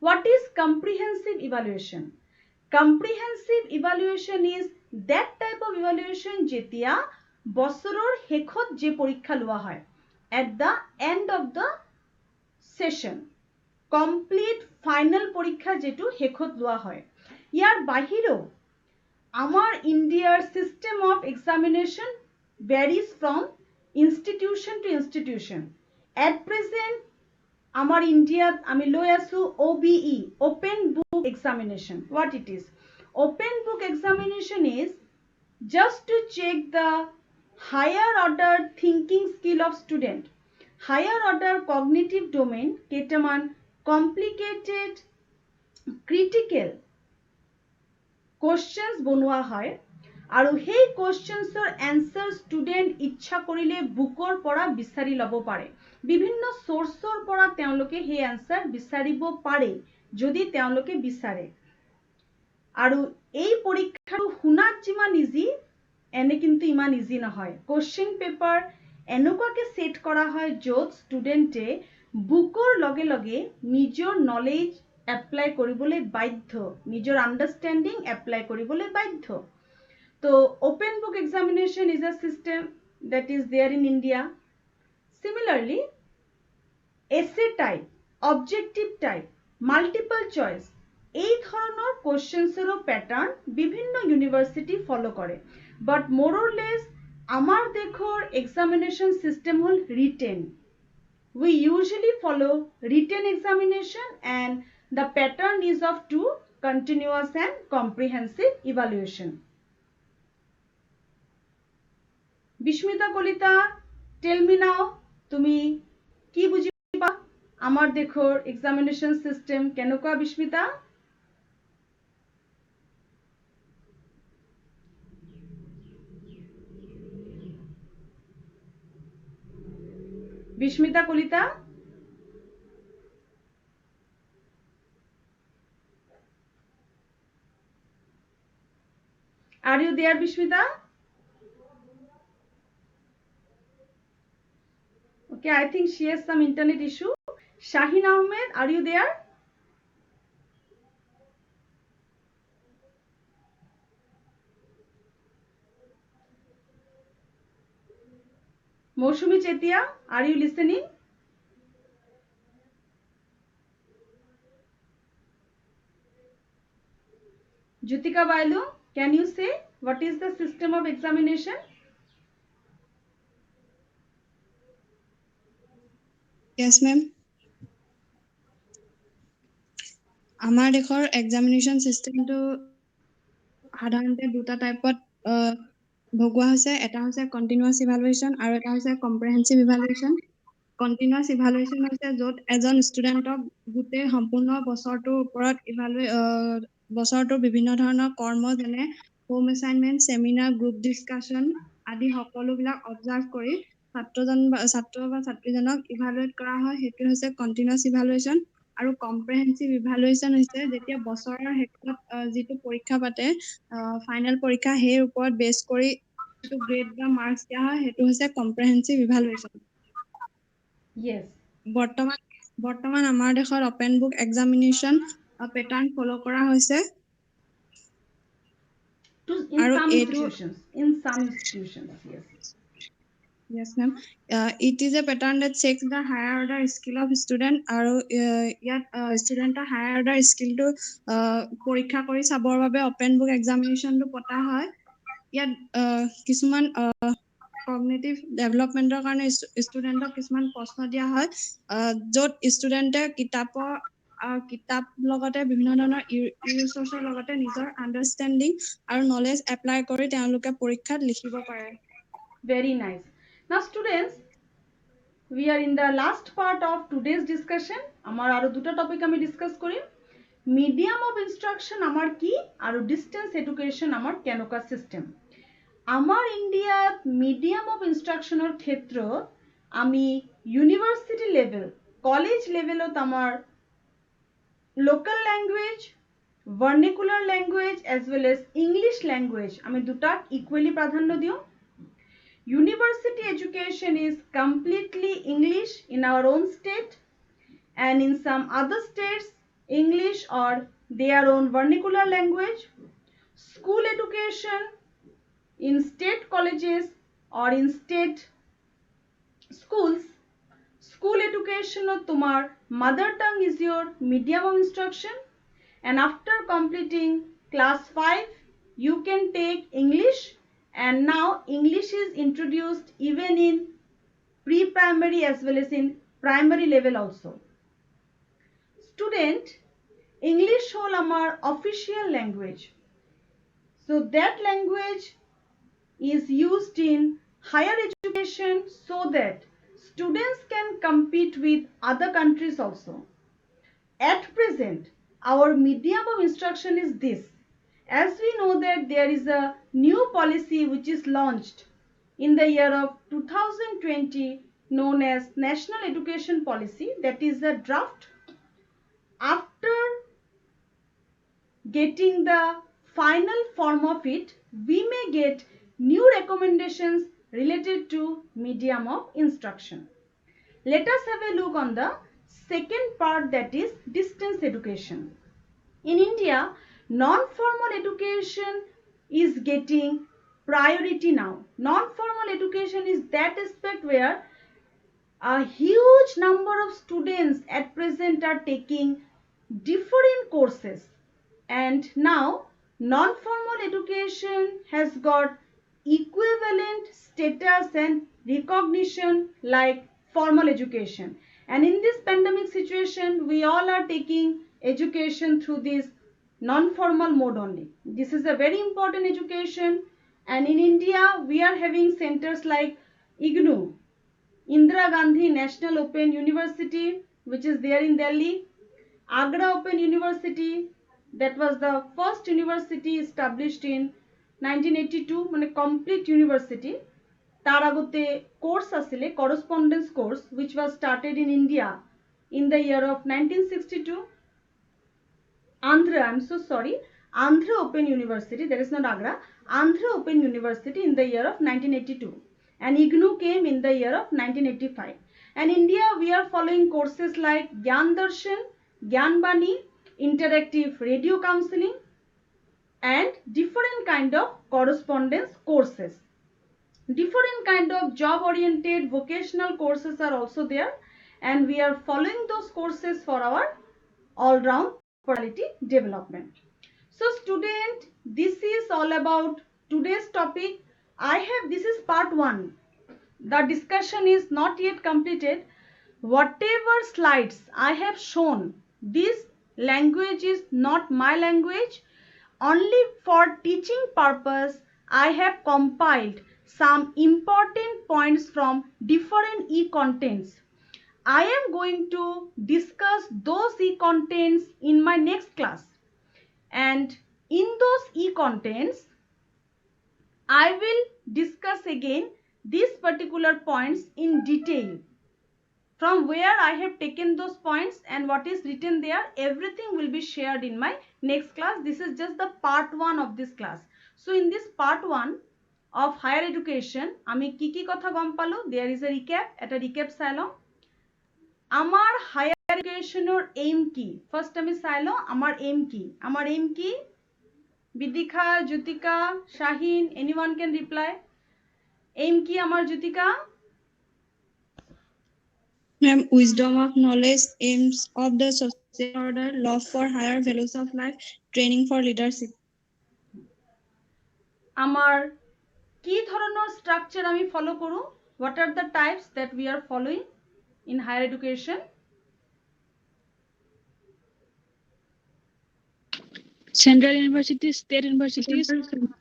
What is comprehensive evaluation? Comprehensive evaluation is that type of evaluation jetia বছৰৰ শেষত যে পৰীক্ষা লোৱা হয় at the end of the session complete final পৰীক্ষা যেটো শেষত লোৱা হয় ইয়াৰ বাহিৰেও আমাৰ ইণ্ডিয়াৰ system of examination varies from institution to institution. At present, our India, ami loi asu OBE, Open Book Examination. What it is? Open Book Examination is just to check the higher order thinking skill of student. Higher order cognitive domain, ketaman complicated, critical questions bonua hoy. আৰু সেই কোৱেশ্চনছৰ answer student ইচ্ছা কৰিলে বুকৰ পৰা বিচাৰি লব পাৰে বিভিন্ন সোৰ্সৰ পৰা তেওঁলোকে সেই এনসাৰ বিচাৰিব পাৰে যদি তেওঁলোকে বিচাৰে আৰু এই পৰীক্ষাটো শুনাত যিমান ইজি এনে কিন্তু ইমান ইজি নহয় কোৱেশ্চন পেপাৰ এনেকুৱাকে সেট কৰা হয় য'ত ষ্টুডেন্টে বুকৰ লগে লগে নিজৰ নলেজ এপ্লাই কৰিবলৈ বাধ্য নিজৰ আন্ডাৰষ্টেণ্ডিং এপ্লাই কৰিবলৈ বাধ্য So, open book examination is a system that is there in India. Similarly, essay type, objective type, multiple choice, এই ধৰণৰ কোৱেশ্চনছৰ প্যাটাৰ্ন বিভিন্ন ইউনিভাৰ্সিটি ফলো কৰে বাট মোর অর লেস আমার দেশৰ এক্সামিনেশন সিস্টেম হল written we usually follow written examination and the pattern is of two continuous and comprehensive evaluation. Bismita Kalita tell me now তুমি কি বুজিবা আমার দেখৰ এক্সামিনেশন সিস্টেম কেনেকুৱা Bismita Bismita Kalita Are you there, Bishmita? Okay, I think she has some internet issue. Shaheen Ahmed, are you there? Moshumi Chetia, are you listening? Jutika Bailu, can you say what is the system of examination? Yes, ma'am. আমাৰ দেশৰ examination চিষ্টেমটো সাধাৰণতে দুটা টাইপত ভগোৱা হৈছে এটা হৈছে continuous evaluation আৰু এটা হৈছে কম্প্ৰিহেনসিভ ইভালুৱেশ্যন কণ্টিনিউয়াছ ইভালুৱেশ্যন হৈছে য'ত এজন ষ্টুডেণ্টক গোটেই সম্পূৰ্ণ বছৰটোৰ ওপৰত বছৰটোৰ বিভিন্ন ধৰণৰ কৰ্ম যেনে home assignment seminar group discussion আদি সকলোবিলাক অবজাৰ্ভ কৰি ছাত্ৰ বা ছাত্ৰীজনক ইভালুৱেট কৰা হয় সেইটো হৈছে কণ্টিনিউয়াছ ইভালুৱেশ্যন আৰু কম্প্ৰিহেনসিভ ইভালুৱেশ্যন হৈছে যেতিয়া বছৰৰ শেষত যিটো পৰীক্ষা পাতে ফাইনেল পৰীক্ষা সেই ওপৰত বেছ কৰি যিটো গ্ৰেড বা মাৰ্কছ দিয়া হয় সেইটো হৈছে কম্প্ৰিহেনসিভ ইভালুৱেশ্যন Yes. বৰ্তমান আমাৰ দেশত open book examination pattern follow কৰা হৈছে In some institutions, yes. Yes, ma'am. It is a pattern that checks the higher order skill of student আৰু ইয়াত ষ্টুডেণ্টৰ higher order skill টো পৰীক্ষা কৰি চাবৰ বাবে open book examination টো পতা হয়। ইয়াত কিছুমান cognitive development ৰ কাৰণে ষ্টুডেণ্টক কিছুমান প্ৰশ্ন দিয়া হয় য'ত ষ্টুডেণ্টে কিতাপ লগতে বিভিন্ন ধৰণৰ ৰিচোৰ্চৰ লগতে নিজৰ আণ্ডাৰষ্টেণ্ডিং আৰু নলেজ এপ্লাই কৰি তেওঁলোকে পৰীক্ষাত লিখিব পাৰে। Very nice. Now students, we are in the last part of today's discussion. Amar aro duta topic ami discuss korim. Medium of instruction amar ki aru distance education amar kenuka system. Amar India medium of instruction or khetro ami university level, college level ot amar local language, vernacular language as well as English language ami duta equally pradhanyo diyo. University education is completely English in our own state, and in some other states English or their own vernacular language. School education in state colleges or in state schools, school education of tumar mother tongue is your medium of instruction, and after completing class 5 you can take English, and now English is introduced even in pre-primary as well as in primary level also. Student, English hol amar official language, so that language is used in higher education so that students can compete with other countries also. At present, our medium of instruction is this. As we know that there is a new policy which is launched in the year of 2020 known as National Education Policy, that is a draft. After getting the final form of it, we may get new recommendations related to medium of instruction. Let us have a look on the second part, that is distance education. In India, non-formal education is getting priority now. Non-formal education is that aspect where a huge number of students at present are taking different courses, and now non-formal education has got equivalent status and recognition like formal education. And in this pandemic situation, we all are taking education through this non-formal mode only. This is a very important education, and in India we are having centers like IGNOU, Indira Gandhi National Open University, which is there in Delhi, Agra Open University, that was the first university established in 1982, মানে complete university. তার আগতে course আসলে correspondence course which was started in India in the year of 1962. Andhra Open University, that is not Agra, Andhra Open University in the year of 1982, and IGNOU came in the year of 1985. And India, we are following courses like Gyan Darshan, Gyan Bani, interactive radio counseling, and different kind of correspondence courses. Different kind of job oriented vocational courses are also there, and we are following those courses for our all round personality development. So student, this is all about today's topic. This is part 1. The discussion is not yet completed. Whatever slides I have shown, this language is not my language. Only for teaching purpose, I have compiled some important points from different e-contents. I am going to discuss those e-contents in my next class. And in those e-contents, I will discuss again these particular points in detail. From where I have taken those points and what is written there, everything will be shared in my next class. This is just the part 1 of this class. So in this part 1 of higher education, আমি কি কি কথা গম পালো, there is a recap, এটা recap চাইলো। আমার higher education or aim কি, first আমি চাইলো আমার aim কি, আমার aim কি, Vidikha, Jutika, Shaheen, anyone can reply? Aim কি আমার Jutika? Ma'am, wisdom of knowledge, aims of the social order, love for higher values of life, training for leadership. আমার কি ধরনের স্ট্রাকচার আমি ফলো করু? What are the types that we are following in higher education? Central universities, state universities,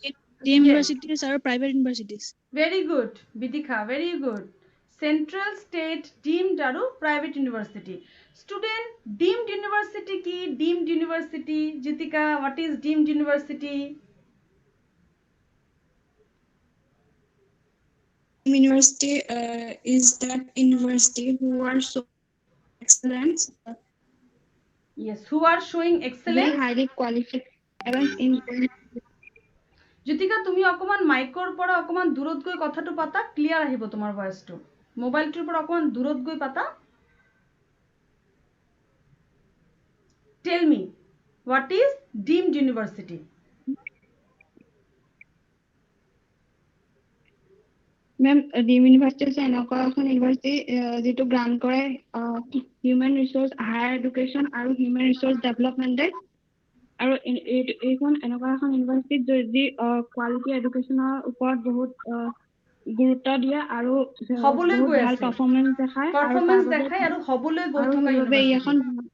Yes. universities or private universities. Very good, Vidikha, very good. Central, state, deemed aru private university. Student, deemed university ki? Deemed university, Jitika, what is deemed university? University is that university who are so excellent, Yes, who are showing very excellence? highly qualified in Jitika, তুমি অকমান মাইকৰ পৰা অকমান দূৰত গৈ কথাটো পাতা, clear আহিব তোমাৰ ভয়েসটো। মোবাইলটোৰ পৰা অকমান দূৰত গৈ পাতা। Tell me, what is deemed university? Ma'am, deemed university is এনেকুৱা এখন ইউনিভাৰ্চিটি যিটো গ্ৰান্ট কৰে হিউমেন ৰিসোৰ্স হায়াৰ এডুকেশ্যন আৰু হিউমেন ৰিসোৰ্স ডেভেলপমেন্টে আৰু এইখন এনেকুৱা এখন ইউনিভাৰ্চিটি যি কোৱালিটি এডুকেশ্যনৰ ওপৰত বহুত গুৰুত্ব দিয়ে আৰু হবলৈ বহুত গৈ ভাল আছে। পাৰফৰমেন্স দেখায় পারফরমেন্স দেখায় আৰু হবলৈ গৈ থকা সেইবাবে ই এখন ইউনিভাৰ্চিটি।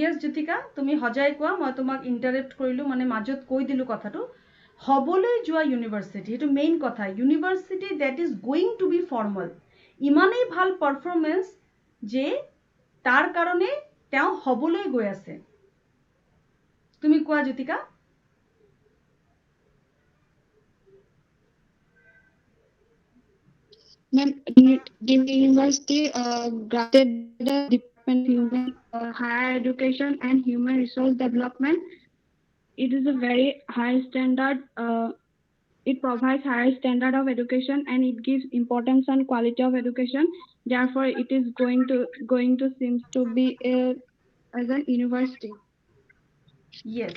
Yes, Jitika, তুমি হজাই কোৱা, মই তোমাক ইন্টারেপ্ট কৰিলো, মানে মাজত কৈ দিলো কথাটো। হবলৈ যোৱা ইউনিভাৰ্চিটি, এটো মেইন কথা। University that is going to be formal. ইমানেই ভাল পারফরমেন্স যে তাৰ কাৰণে তেওঁ হবলৈ গৈ আছে। তুমি কোৱা Jyotika. Ma'am, deemed university granted the Department of Human Higher Education and Human Resource Development. It is a very high standard. It provides higher standard of education and it gives importance on quality of education. Therefore, it is going to seems to be as an university. Yes.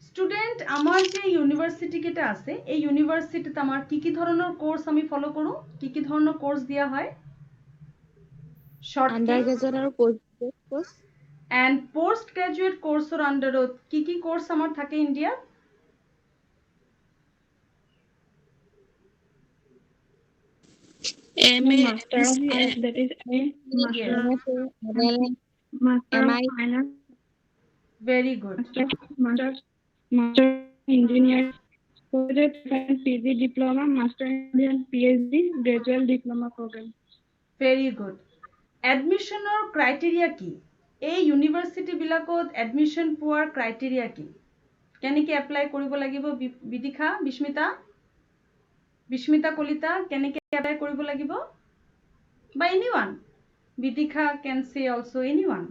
Student, আমার যে university কেটা আছে, এই ইউনিভার্সিটিতে আমার কি কি ধরনের কোর্স আমি ফলো করু? কি কি ধরনের কোর্স দিয়া হয়? আন্ডাৰগ্ৰেজুৱেট আৰু post graduate course and post graduate কোর্সৰ আন্ডাৰত কি কি কোর্স আমার থাকে ইন্ডিয়াত? MA, Master of Arts, that is a Yes. Master of MI. Finance, Very good. Master Engineer, PG Diploma, Master and PhD, Graduate Diploma Program. Very good. এডমিশনৰ criteria কি? এই university বিলাকত admission পোৱাৰ criteria কি? কেনেকৈ apply কৰিব লাগিব? বিদিশা, বিস্মিতা কলিতা, কেনেকৈ এপ্লাই কৰিব লাগিব? By anyone. Vidikha can say also anyone.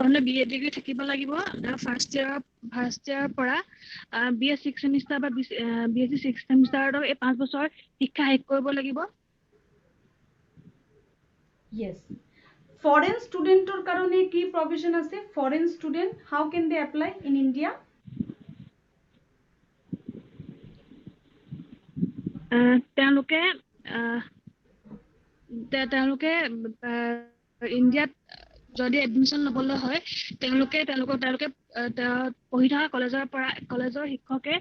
নহলে BA ডিগ্ৰী থাকিব লাগিব ফাৰ্স্ট ইয়াৰৰ পৰা BA 6 সেমিষ্টাৰ বা BSc 6 সেমিষ্টাৰত এই 5 বছৰ শিক্ষা শেষ কৰিব লাগিব। Yes. Foreign studentৰ কাৰণে কি provision আছে? Foreign student, how can they apply in India? তেওঁলোকে ইণ্ডিয়াত যদি এডমিশন লবলৈ হয় তেওঁলোকে পঢ়ি থকা কলেজৰ শিক্ষকে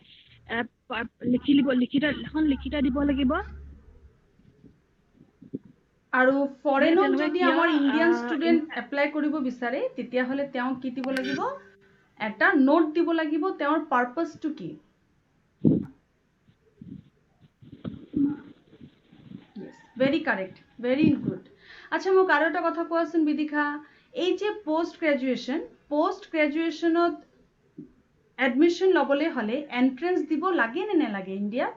লিখিত দিব লাগিব। আৰু ফৰেনত তেওঁলোকে যদি কিয়, আমাৰ ইণ্ডিয়ান ষ্টুডেন্ট এপ্লাই কৰিব বিচাৰে তেতিয়া হলে তেওঁ কি দিব লাগিব? এটা নোট দিব লাগিব তেওঁৰ পাৰপাসটো কি? Yes, very correct, very good. আচ্ছা মোক আৰু এটা কথা কোৱাচোন বিদিশা, এই যে পোষ্ট গ্ৰেজুৱেশ্যনত এডমিশন লবলৈ হলে এন্ট্ৰেন্স দিব লাগে নে নালাগে ইণ্ডিয়াত?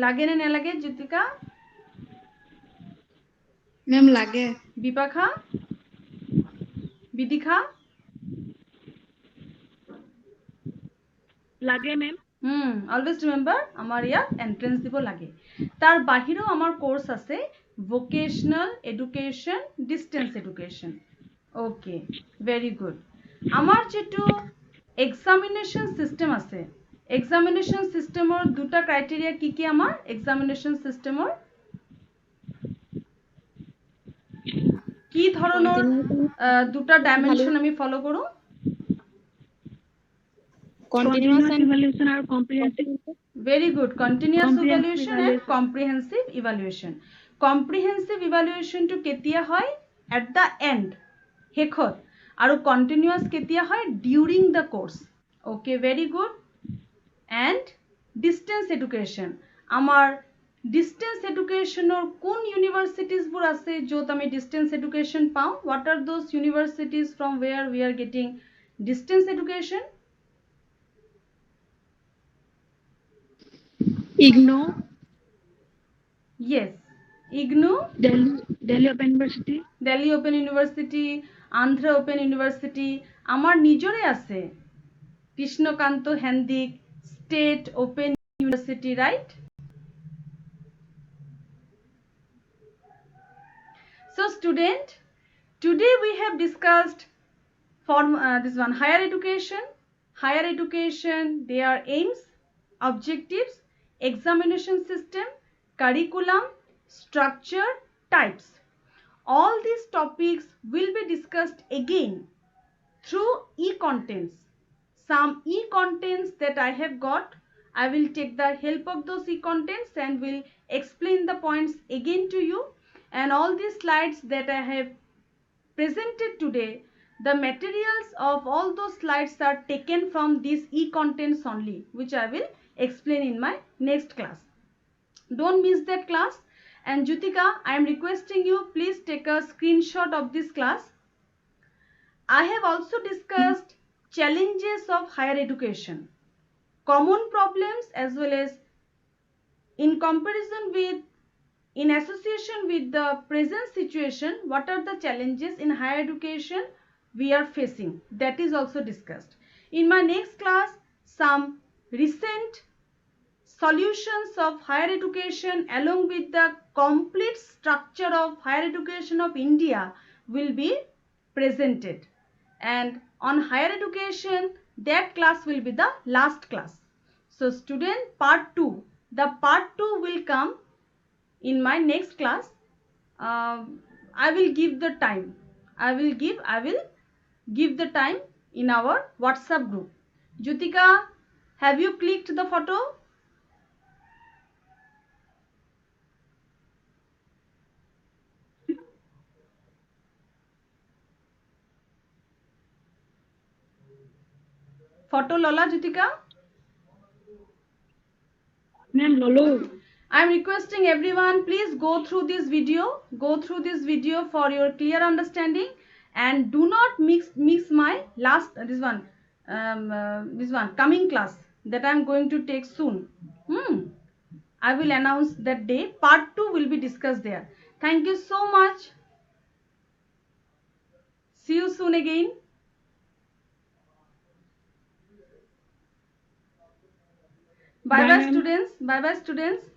লাগে নে নালাগে জ্যোতিকা? Ma'am, লাগে। বিপাশা, বিদিশা? লাগে মেম। অলৱেজ ৰিমেম্বাৰ আমাৰ ইয়াত এন্ট্ৰেন্স দিব লাগে। তাৰ বাহিৰেও আমাৰ কোৰ্স আছে vocational education, distance education. Okay, very good. আমার যেটো examination system আছে, examination system or দুটা criteria কি কি আমার examination system or কি ধৰণৰ দুটা dimension আমি follow কৰো? Continuous and evaluation আৰু comprehensive Very good. Continuous Comprehensive evaluation and comprehensive evaluation. Comprehensive evaluation to ketia hoy at the end. Hekhot. Aru continuous ketia hoy during the course. Okay, very good. And distance education. Amar distance education or kun universities bur ase jot ami distance education pao? What are those universities from where we are getting distance education? IGNOU, Yes. IGNOU, Delhi Open University, Delhi Open University, Andhra Open University, আমার নিজরে আছে Krishnakanta Handique state open university, right? So student, today we have discussed this one higher education. Higher education, their aims, objectives, examination system, curriculum, structure, types. All these topics will be discussed again through e-contents. Some e-contents that I have got, I will take the help of those e-contents and will explain the points again to you. And all these slides that I have presented today, the materials of all those slides are taken from these e-contents only, which I will explain in my next class. Don't miss that class. And Jutika, I am requesting you, please take a screenshot of this class. I have also discussed challenges of higher education, common problems as well as in comparison with, in association with the present situation, what are the challenges in higher education we are facing. That is also discussed. In my next class, some recent solutions of higher education along with the complete structure of higher education of India will be presented. And on higher education, that class will be the last class. So student, part 2, the part 2 will come in my next class. I will give the time. I will give the time in our WhatsApp group. Jutika, have you clicked the photo? Photo Lola, Jutika? ma'am Lolo. I am requesting everyone, please go through this video for your clear understanding, and do not mix my last this one coming class that I am going to take soon. I will announce that day. Part 2 will be discussed there. Thank you so much. See you soon again. Bye bye students. Bye bye students.